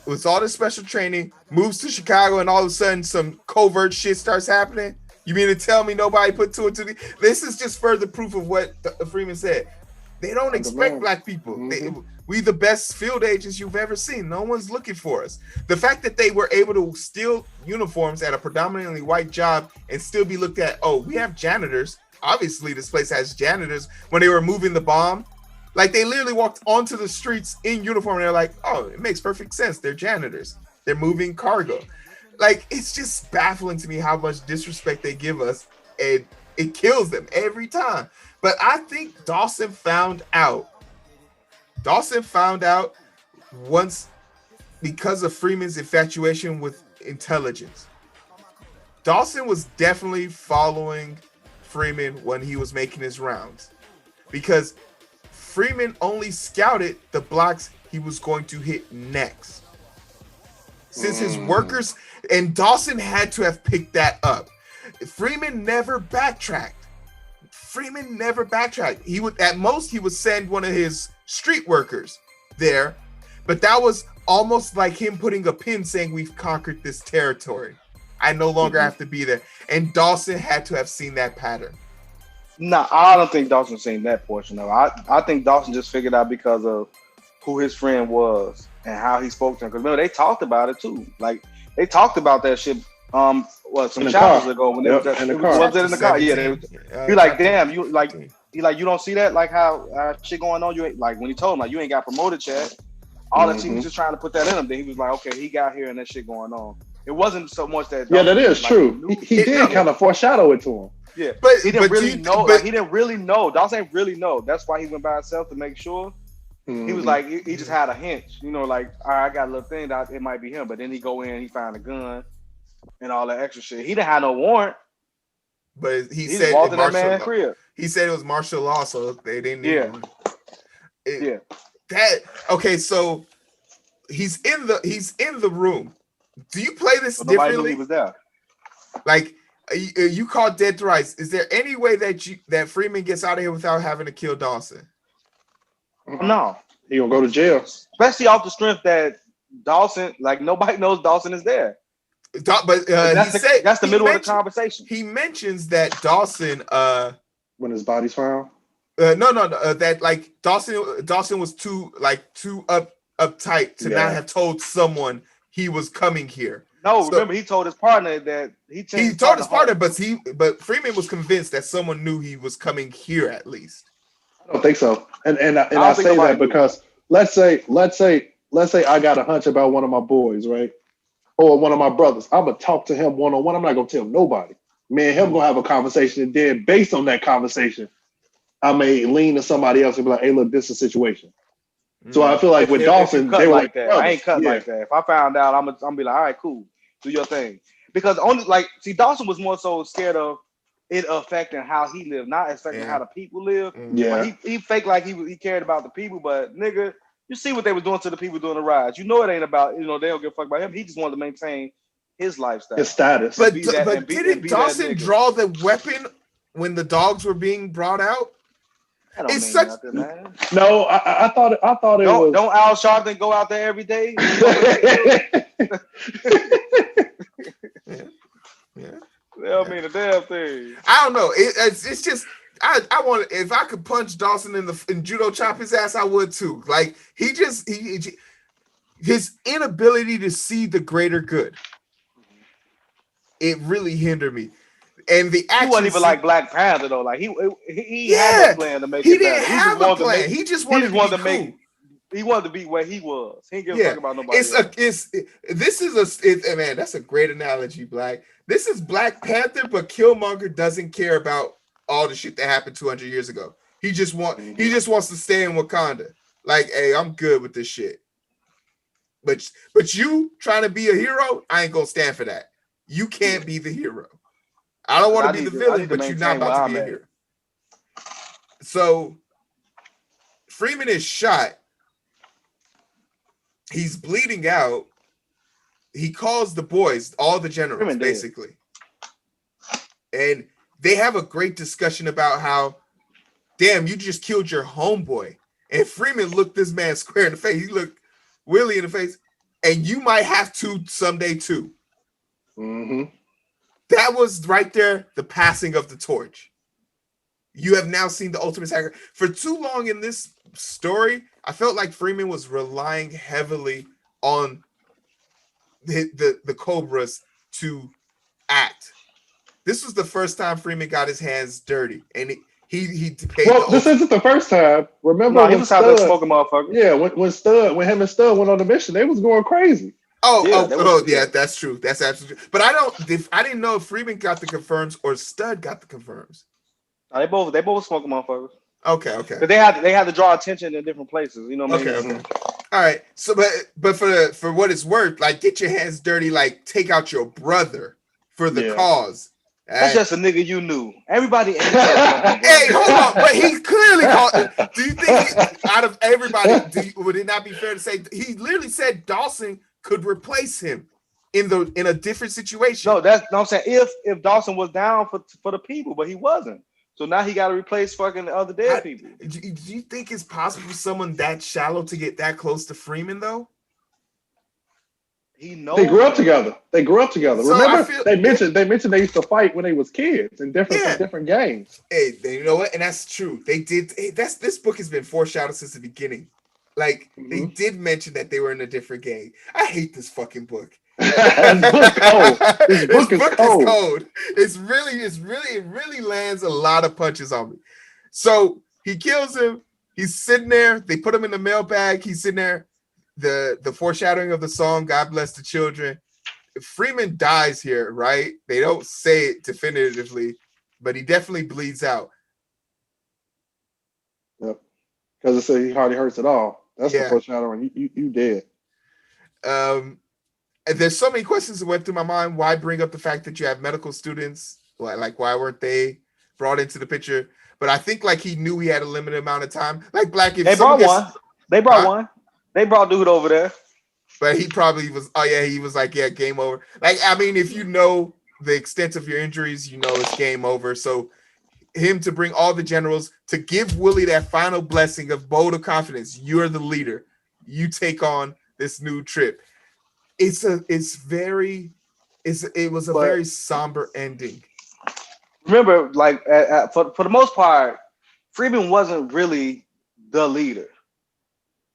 with all this special training moves to Chicago, and all of a sudden some covert shit starts happening. You mean to tell me nobody put two and two? This is just further proof of what Freeman said. They don't expect black people. We the best field agents you've ever seen. No one's looking for us. The fact that they were able to steal uniforms at a predominantly white job and still be looked at, oh, we have janitors. Obviously, this place has janitors. When they were moving the bomb, like, they literally walked onto the streets in uniform and they're like, oh, it makes perfect sense. They're janitors. They're moving cargo. Like, it's just baffling to me how much disrespect they give us, and it kills them every time. But I think Dawson found out once, because of Freeman's infatuation with intelligence. Dawson was definitely following Freeman when he was making his rounds, because Freeman only scouted the blocks he was going to hit next. Since his workers, and Dawson had to have picked that up. Freeman never backtracked. He would, at most, he would send one of his street workers there, but that was almost like him putting a pin saying, we've conquered this territory. I no longer have to be there. And Dawson had to have seen that pattern. No, I don't think Dawson seen that portion of it. I think Dawson just figured out because of who his friend was and how he spoke to him. Because remember, they talked about it too. Like, they talked about that shit some chapters ago when they was in the car. Was it in the car? Yeah. He like, damn, you like, he like, you don't see that, like how shit going on. You ain't, like, when he told him, like, you ain't got promoted yet. All that shit was just trying to put that in him. Then he was like, okay, he got here and that shit going on. It wasn't so much that. Yeah, that is true. He did kind of foreshadow it to him. Yeah, but he didn't really know. Like, he didn't really know. Dawson ain't really know. That's why he went by himself to make sure. He was like, he just had a hunch, you know, like, all right, I got a little thing that it might be him. But then he go in, he find a gun and all that extra shit. He didn't have no warrant. But he said walked in that man's crib. He said it was martial law, so they didn't. Okay, so he's in the room. Do you play this differently? Nobody knew he was there. Like, you called dead to rights. Is there any way that Freeman gets out of here without having to kill Dawson? No. He gonna go to jail. Especially off the strength that Dawson, like, nobody knows Dawson is there. But that's the middle of the conversation. He mentions that Dawson, when his body's found. That, like, Dawson was too uptight to not have told someone he was coming here. No, remember, he told his partner that he told his partner, but Freeman was convinced that someone knew he was coming here at least. I don't think so, and I say that because let's say I got a hunch about one of my boys, right, or one of my brothers. I'm gonna talk to him one on one. I'm not gonna tell nobody. Me and him gonna have a conversation, and then based on that conversation, I may lean to somebody else and be like, "Hey, look, this is a situation." So I feel like with Dawson, they were like that. I ain't cut like that. If I found out, I'm gonna be like, all right, cool, do your thing. Because Dawson was more so scared of it affecting how he lived, not affecting how the people live. Yeah, he faked like he cared about the people, but nigga, you see what they was doing to the people doing the rides. You know it ain't about, they don't give a fuck about him. He just wanted to maintain his lifestyle, his status. But didn't Dawson draw the weapon when the dogs were being brought out? It's such nothing, man. No, I thought it was. Don't Al Sharpton go out there every day? Yeah. They don't mean a damn thing. I don't know. It's just I want, if I could punch Dawson in judo, chop his ass, I would too. Like, his inability to see the greater good, it really hindered me. And the action, he wasn't even like Black Panther though. Like, he had a plan to make it better. He didn't have a plan. He just wanted to make. He wanted to be where he was. He didn't give a fuck about nobody else. Man, that's a great analogy, Black. This is Black Panther, but Killmonger doesn't care about all the shit that happened 200 years ago. He just wants to stay in Wakanda. Like, hey, I'm good with this shit. But you trying to be a hero, I ain't gonna stand for that. You can't be the hero. I don't want to be the villain, but you're not about to be a hero. So Freeman is shot. he's bleeding out. He calls the boys, all the generals, Freeman dead. basically. And they have a great discussion about how, damn, you just killed your homeboy. And Freeman looked this man square in the face. He looked Willie in the face. And you might have to someday too. Mm-hmm. That was right there, the passing of the torch. You have now seen the ultimate sacrifice. For too long in this story, I felt like Freeman was relying heavily on the Cobras to act. This was the first time Freeman got his hands dirty, and he paid. Well, this isn't the first time. Remember, No, he was out there smoking motherfucker. Yeah, when him and Stud went on the mission, they was going crazy. Yeah, that's true. That's absolutely true. But I didn't know if Freeman got the confirms or Stud got the confirms. No, they both smoking motherfuckers. Okay. But they had to draw attention in different places. You know what I mean? Okay. All right. So, but for what it's worth, like, get your hands dirty. Like, take out your brother for the cause. That's just a nigga you knew. Everybody. Hey, hold on. But he clearly called. Do you think out of everybody, would it not be fair to say he literally said Dawson could replace him in a different situation? No, that's no. I'm saying if Dawson was down for the people, but he wasn't. So now he got to replace fucking the other dead people. Do you think it's possible for someone that shallow to get that close to Freeman though? He knows. They grew up together. So remember, they mentioned they used to fight when they was kids in different games. Hey, you know what? And that's true. They did. Hey, this book has been foreshadowed since the beginning. Like, they did mention that they were in a different game. I hate this fucking book. This book is cold. It really lands a lot of punches on me. So he kills him. He's sitting there. They put him in the mailbag. He's sitting there. The foreshadowing of the song, God Bless the Children. Freeman dies here, right? They don't say it definitively, but he definitely bleeds out. Yep. Because it said he hardly hurts at all. That's the foreshadowing. You dead. And there's so many questions that went through my mind. Why bring up the fact that you have medical students? Like, why weren't they brought into the picture? But I think like he knew he had a limited amount of time. Like Black, if they brought one. They brought one. They brought dude over there. But he probably was. Oh yeah, he was like, yeah, game over. Like, I mean, if you know the extent of your injuries, you know it's game over. So him to bring all the generals to give Willie that final blessing of bold of confidence. You're the leader. You take on this new trip. It was a very somber ending. Remember, like for the most part, Freeman wasn't really the leader.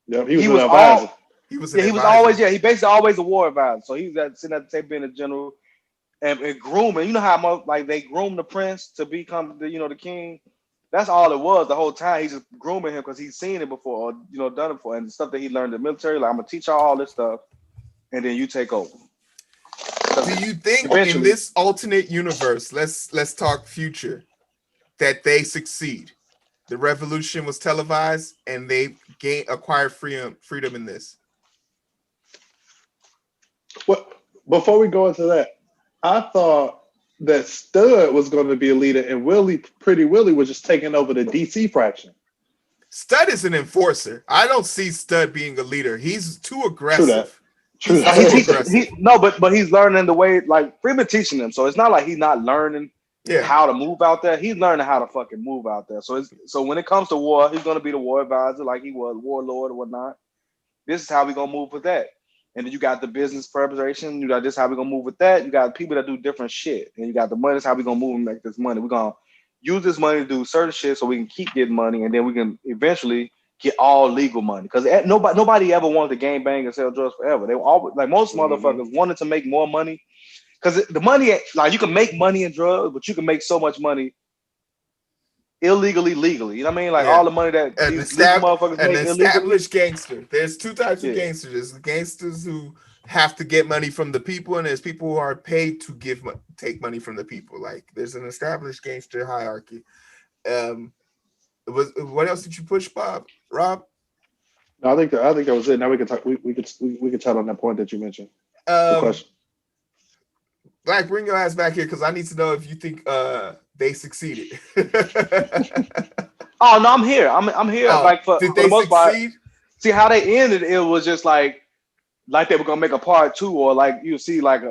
Yeah, he was an advisor. He was basically always a war advisor. So he was sitting at the table being a general and grooming. You know how much like they groom the prince to become the king. That's all it was the whole time. He's just grooming him because he's seen it before or done it before, and the stuff that he learned in the military. Like, I'm gonna teach y'all all this stuff, and then you take over. Do you think in this alternate universe, let's talk future, that they succeed? The revolution was televised, and they acquired freedom in this. Well, before we go into that, I thought that Stud was going to be a leader, and Pretty Willie was just taking over the DC fraction. Stud is an enforcer. I don't see Stud being a leader. He's too aggressive. True that. But he's learning the way, like Freeman teaching him. So it's not like he's not learning how to move out there. He's learning how to fucking move out there. So when it comes to war, he's gonna be the war advisor, like he was warlord or whatnot. This is how we gonna move with that. And then you got the business preparation. You got this how we gonna move with that. You got people that do different shit. And you got the money. That's how we gonna move and make this money. We're gonna use this money to do certain shit so we can keep getting money, and then we can eventually get all legal money. Because nobody ever wanted to gang bang and sell drugs forever. They were always, like, most motherfuckers wanted to make more money. Because the money, like, you can make money in drugs, but you can make so much money illegally, legally. You know what I mean? Like all the money that these motherfuckers make illegally. Established gangster. There's two types of gangsters. There's the gangsters who have to get money from the people, and there's people who are paid to take money from the people. Like, there's an established gangster hierarchy. What else did you push, Rob? No, I think that was it. Now we can talk. We could chat on that point that you mentioned. Good question. Black, bring your ass back here because I need to know if you think they succeeded. Oh no, I'm here. I'm here. Like for did the they most part. succeed? See how they ended. It was just like like they were gonna make a part 2, or like you see like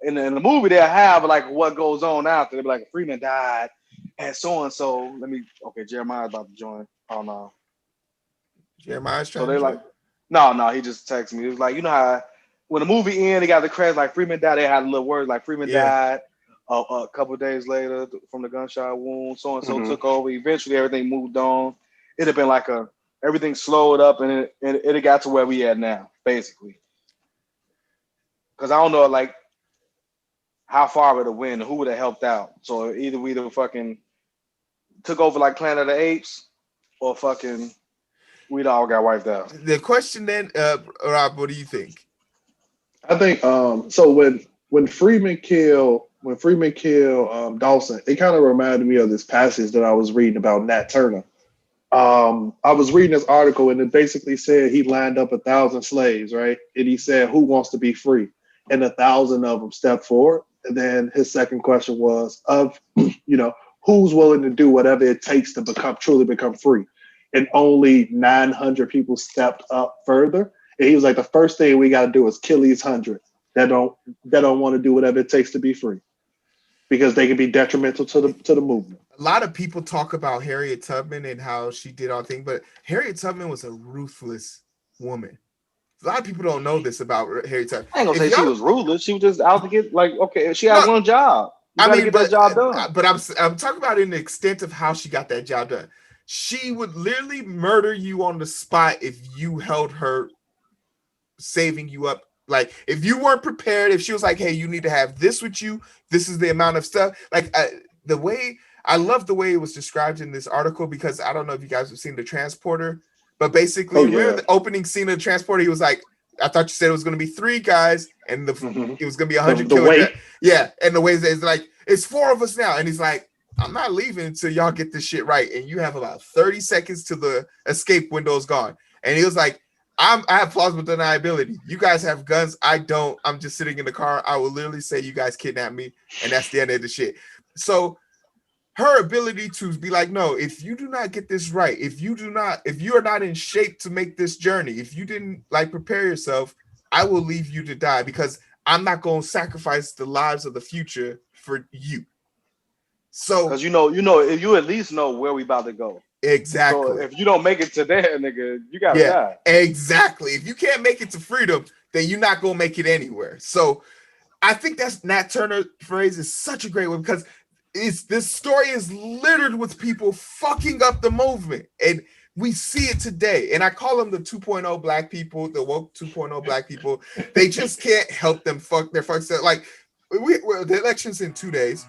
in the movie they'll have like what goes on after. They'll be like Freeman died and so. Jeremiah's about to join. Oh no. Jeremiah's trying So they to like, no, he just texted me. It was like, you know how when the movie ended, they got the credits like Freeman died. They had a little word like Freeman died a couple of days later from the gunshot wound. So and so took over. Eventually, everything moved on. It'd have been like everything slowed up, and it got to where we at now, basically. Because I don't know like how far it would win, who would have helped out. So either we fucking took over like Planet of the Apes, or fucking we'd all got wiped out. The question then, Rob, what do you think? I think so when Freeman killed Dawson, it kind of reminded me of this passage that I was reading about Nat Turner. I was reading this article and it basically said he lined up 1,000 slaves, right? And he said, "Who wants to be free?" And 1,000 of them stepped forward. And then his second question was, who's willing to do whatever it takes to truly become free? And only 900 people stepped up further. And he was like, the first thing we got to do is kill these 100 that don't want to do whatever it takes to be free, because they can be detrimental to the movement. A lot of people talk about Harriet Tubman and how she did all things, but Harriet Tubman was a ruthless woman. A lot of people don't know this about Harriet Tubman. I ain't gonna say she was ruthless. She was just out to get she had one job. Get that job done. But I'm talking about in the extent of how she got that job done. She would literally murder you on the spot if you held her saving you up. Like if you weren't prepared, if she was like, "Hey, you need to have this with you. This is the amount of stuff." Like I love the way it was described in this article, because I don't know if you guys have seen The Transporter, but basically, remember the opening scene of The Transporter? He was like, "I thought you said it was going to be 3 guys, and it was going to be 100 kilograms." Yeah, and the way it's like, "It's 4 of us now," and he's like, "I'm not leaving until y'all get this shit right." And you have about 30 seconds till the escape window is gone. And he was like, I have plausible deniability. You guys have guns. I don't. I'm just sitting in the car. I will literally say you guys kidnapped me, and that's the end of the shit. So her ability to be like, no, if you do not get this right, if you are not in shape to make this journey, if you didn't like prepare yourself, I will leave you to die, because I'm not going to sacrifice the lives of the future for you. So, because if you at least know where we about to go. Exactly. So if you don't make it to there, nigga, you gotta die. Exactly. If you can't make it to freedom, then you're not gonna make it anywhere. So I think that's Nat Turner phrase is such a great one, because this story is littered with people fucking up the movement, and we see it today. And I call them the 2.0 black people, the woke 2.0 black people. They just can't help them fuck their fucks up. Like the election's in 2 days,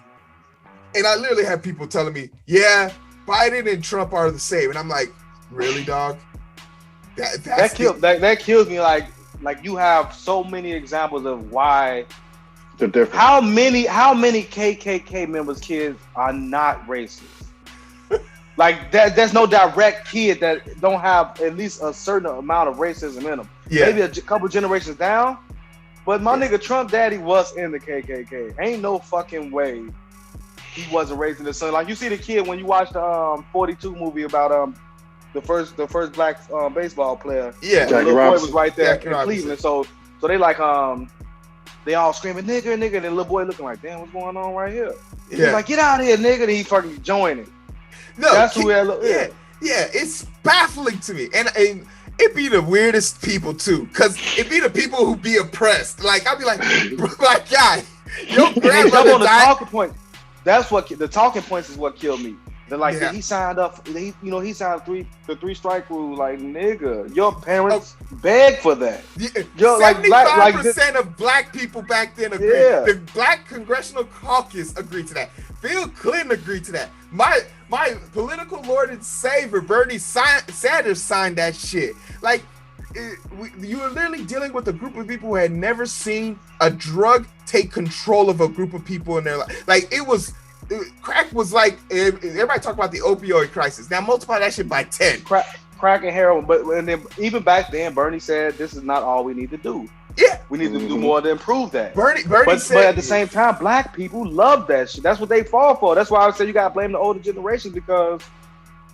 and I literally have people telling me, "Yeah, Biden and Trump are the same," and I'm like, "Really, dog?" That kills me. Like you have so many examples of why they're different. How many KKK members' kids are not racist? Like there's no direct kid that don't have at least a certain amount of racism in them. Yeah. Maybe a couple generations down, but my nigga Trump daddy was in the KKK. Ain't no fucking way he wasn't raising his son. Like you see the kid when you watch the 42 movie about the first black baseball player. Yeah, the little boy was right there Jackie in Cleveland. So they like they all screaming nigga, and the little boy looking like, damn, what's going on right here? Yeah. He's like, get out of here, nigga, and he fucking joining. No, that's who yeah, it's baffling to me, and it be the weirdest people too, because it be the people who be oppressed. Like I'll be like, black guy, your grandmother died. Talking point. That's what the talking points is what killed me. They're like, he signed up. He signed the 3-strike rule. Like, nigga, your parents begged for that. Yeah, 75% of black people back then agreed. Yeah. The Black Congressional Caucus agreed to that. Bill Clinton agreed to that. My political lord and savior Bernie Sanders signed that shit. Like, you were literally dealing with a group of people who had never seen a drug take control of a group of people in their life. Like, crack was like, everybody talk about the opioid crisis. Now multiply that shit by 10. Crack and heroin. But then, even back then, Bernie said, this is not all we need to do. Yeah. We need to do more to improve that. Bernie said, but at the same time, black people love that shit. That's what they fall for. That's why I said you got to blame the older generation, because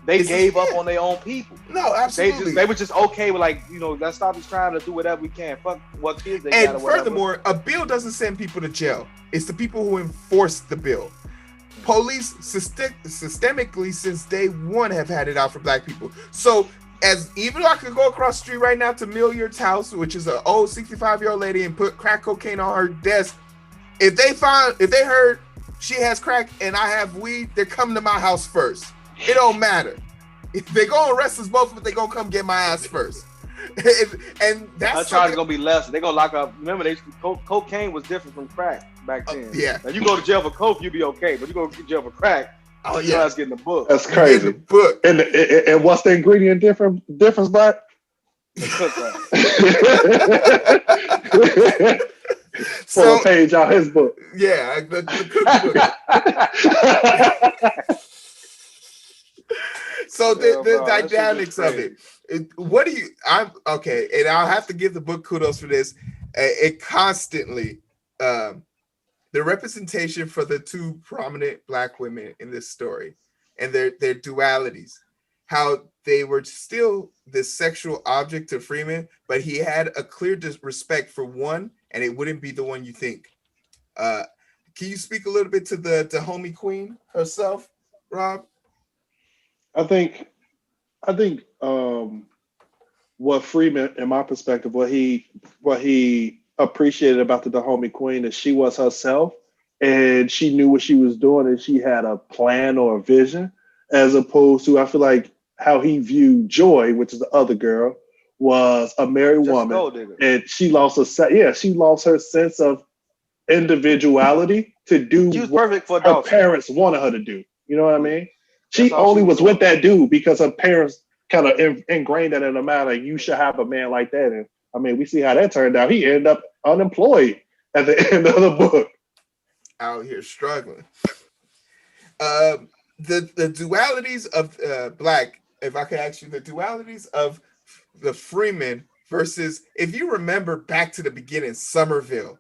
they gave up on their own people. No, absolutely. They were just okay with like, you know, let's stop just trying to do whatever we can. Fuck what kids they got. And furthermore, a bill doesn't send people to jail. It's the people who enforce the bill. Police systemically since day one have had it out for black people. So as even though I could go across the street right now to Milliard's house, which is an old 65-year-old lady, and put crack cocaine on her desk, if they heard she has crack and I have weed, they're coming to my house first. It don't matter. If they gonna arrest us both, but they gonna come get my ass first. and that's our charge is gonna be less. They gonna lock up. Remember, cocaine was different from crack back then. Yeah. Now you go to jail for coke, you be okay, but you go to jail for crack. Oh yeah, that's getting the book. That's crazy. Book. And what's the ingredient difference, Black? So a page out his book. Yeah, the cookbook. So the dynamics of it. What do you? I'm okay, and I'll have to give the book kudos for this. It constantly, the representation for the two prominent black women in this story, and their dualities, how they were still this sexual object to Freeman, but he had a clear respect for one, and it wouldn't be the one you think. Can you speak a little bit to the homie queen herself, Rob? I think what Freeman, in my perspective, what he appreciated about the Dahomey Queen is she was herself and she knew what she was doing and she had a plan or a vision, as opposed to, I feel like, how he viewed Joy, which is the other girl, was a married woman, and she lost her sense of individuality to do what her parents wanted her to do. You know what I mean? She only was with that dude because her parents kind of ingrained that in her mind, like, you should have a man like that. And I mean, we see how that turned out. He ended up unemployed at the end of the book. Out here struggling. The dualities of black, if I could ask you, the dualities of the Freeman versus, if you remember back to the beginning, Somerville.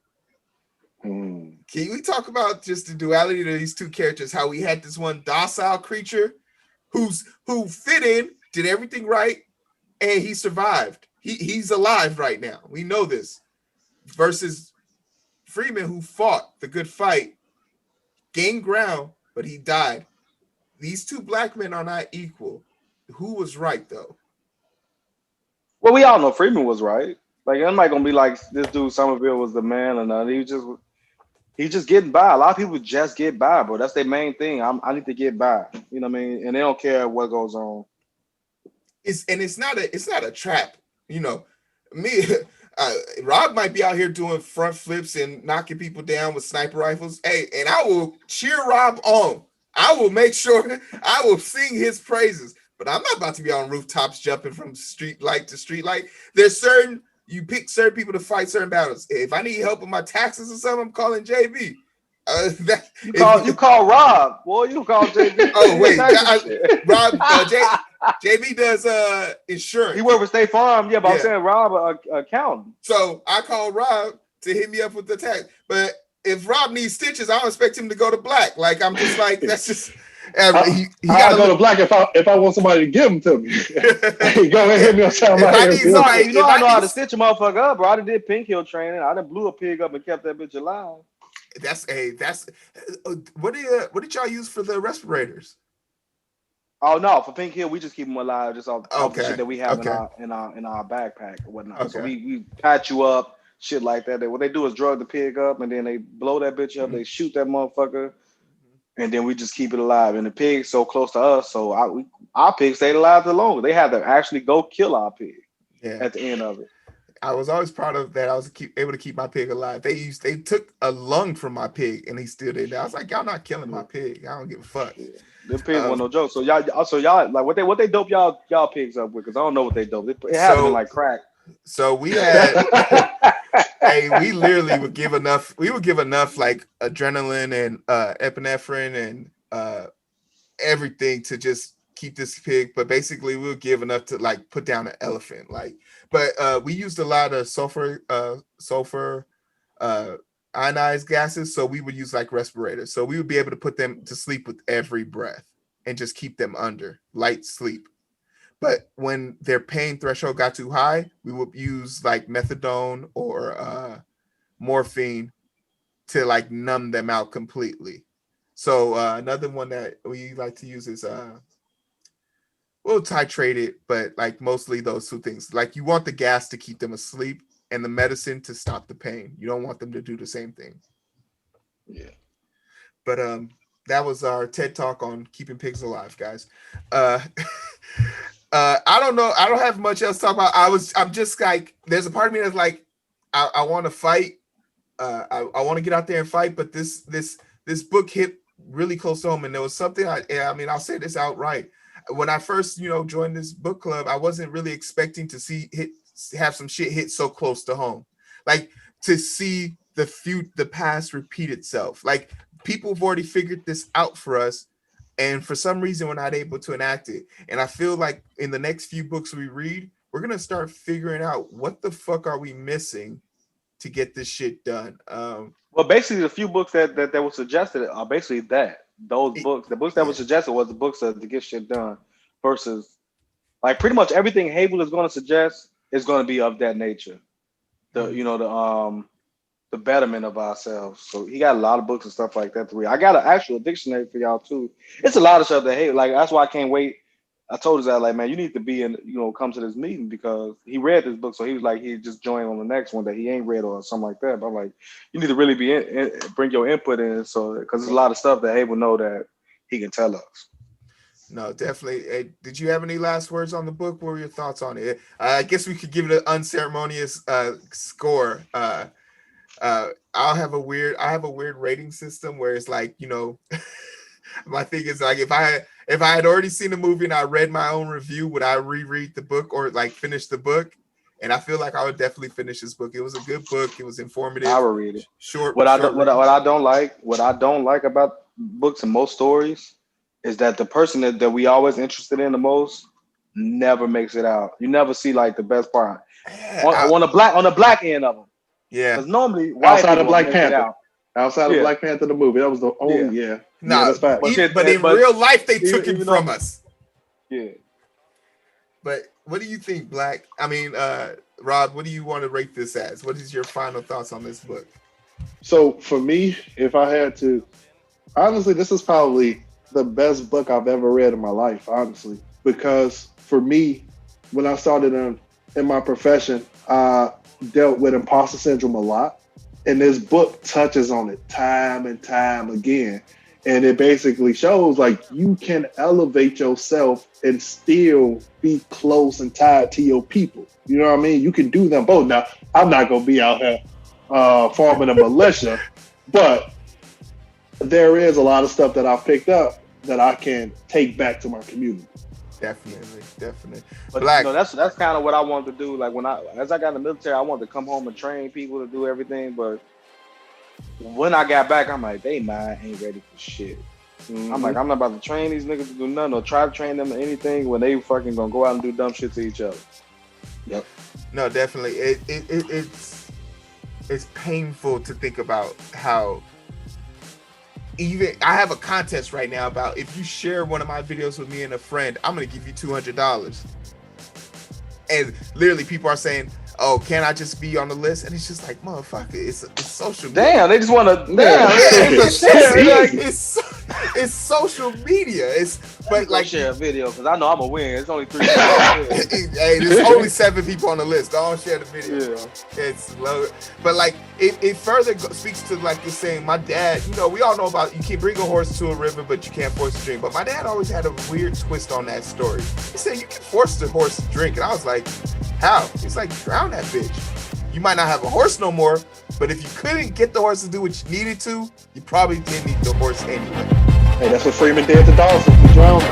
Can we talk about just the duality of these two characters? How we had this one docile creature who fit in, did everything right, and he survived. He's alive right now. We know this. Versus Freeman, who fought the good fight, gained ground, but he died. These two black men are not equal. Who was right, though? Well, we all know Freeman was right. Like, I'm not gonna be like this dude Somerville was the man or nothing. He's just getting by. A lot of people just get by, bro. That's their main thing. I need to get by. You know what I mean? And they don't care what goes on. It's not a trap. You know, me, Rob might be out here doing front flips and knocking people down with sniper rifles. Hey, and I will cheer Rob on. I will make sure I will sing his praises. But I'm not about to be on rooftops jumping from street light to street light. You pick certain people to fight certain battles. If I need help with my taxes or something, I'm calling JB. You call Rob, boy. You call JB. Oh wait, Rob. JB does insurance. He works for State Farm. Yeah, but I'm saying Rob, accountant. So I call Rob to hit me up with the tax. But if Rob needs stitches, I don't expect him to go to black. Like, I'm just like, that's just. He gotta go to black if I want somebody to give them to me. Hey, go ahead and hit me on something. I know how to stitch a motherfucker up, bro. I did pink hill training. I done blew a pig up and kept that bitch alive. That's what did y'all use for the respirators? Oh no, for pink hill we just keep them alive, just off the shit that we have in our backpack or whatnot. Okay. So we patch you up, shit like that. What they do is drug the pig up and then they blow that bitch up. They shoot that motherfucker. And then we just keep it alive. And the pig's so close to us, so our pig stayed alive the longest. They had to actually go kill our pig at the end of it. I was always proud of that. I was able to keep my pig alive. They took a lung from my pig and he still did that. I was like, y'all not killing my pig. I don't give a fuck. Yeah. Them pigs wasn't no joke. So y'all like what they dope y'all pigs up with? Because I don't know what they dope. It had been like crack. So we had we literally would give enough like adrenaline and epinephrine and everything to just keep this pig, but basically we'll give enough to like put down an elephant. Like, but we used a lot of sulfur ionized gases, so we would use like respirators. So we would be able to put them to sleep with every breath. and just keep them under light sleep. But when their pain threshold got too high, we would use like methadone or morphine to like numb them out completely. So another one that we like to use is we'll titrate it, but like mostly those two things. Like you want the gas to keep them asleep and the medicine to stop the pain. You don't want them to do the same thing. Yeah. But that was our TED Talk on keeping pigs alive, guys. I don't know. I don't have much else to talk about. I'm just like, there's a part of me that's like, I want to fight. I want to get out there and fight, but this book hit really close to home, and there was something. I mean, I'll say this outright. When I first, joined this book club, I wasn't really expecting to have some shit hit so close to home, like to see the past repeat itself. Like people have already figured this out for us, and for some reason we're not able to enact it. And I feel like in the next few books we read, we're gonna start figuring out what the fuck are we missing to get this shit done. Well, basically, the few books that were suggested are basically those books. The books that were suggested was the books to get shit done, versus like pretty much everything Hable is going to suggest is going to be of that nature. The betterment of ourselves. So he got a lot of books and stuff like that to read. I got an actual dictionary for y'all too. It's a lot of stuff that Hable, like that's why I can't wait. I told his dad, like, man, you need to be in, come to this meeting, because he read this book. So he was like, he just joined on the next one that he ain't read or something like that. But I'm like, you need to really be bring your input in. So, because there's a lot of stuff that Hable know that he can tell us. No, definitely. Hey, did you have any last words on the book? What were your thoughts on it? I guess we could give it an unceremonious score. I have a weird rating system where it's like, my thing is like, if I had already seen the movie and I read my own review, would I reread the book or like finish the book? And I feel like I would definitely finish this book. It was a good book. It was informative. I will read it. Short. What I don't like about books and most stories is that the person that we always interested in the most never makes it out. You never see like the best part on the black end of them. Yeah. Because normally outside of Black Panther. Outside of Black Panther, the movie, that was the only. Yeah. Nah, that's fact. But in real life, they took it from us. Yeah. But what do you think, Black? I mean, Rob, what do you want to rate this as? What is your final thoughts on this book? So for me, if I had to, honestly, this is probably the best book I've ever read in my life, honestly. Because for me, when I started in my profession, I dealt with imposter syndrome a lot. And this book touches on it time and time again. And it basically shows like you can elevate yourself and still be close and tied to your people. You know what I mean? You can do them both. Now, I'm not going to be out here forming a militia, but there is a lot of stuff that I've picked up that I can take back to my community. Definitely. But Black. That's kind of what I wanted to do. Like as I got in the military, I wanted to come home and train people to do everything. But when I got back, I'm like, they mind ain't ready for shit. Mm-hmm. I'm like, I'm not about to train these niggas to do nothing or try to train them to anything when they fucking gonna go out and do dumb shit to each other. Yep. No, definitely. It's painful to think about how. Even I have a contest right now about if you share one of my videos with me and a friend, I'm gonna give you $200. And literally, people are saying, "Oh, can I just be on the list?" And it's just like, motherfucker, it's social media. Damn, they just want to. It's social media. But like share a video because I know I'm gonna win. It's only 3. Hey, there's only 7 people on the list. Don't share the video, bro. It's low. But like it further speaks to like you're saying. My dad, we all know about you can bring a horse to a river, but you can't force it to drink. But my dad always had a weird twist on that story. He said you can force the horse to drink, and I was like, how? He's like, drown that bitch. You might not have a horse no more, but if you couldn't get the horse to do what you needed to, you probably did need the horse anyway. Hey, that's what Freeman did to Dawson. He drowned.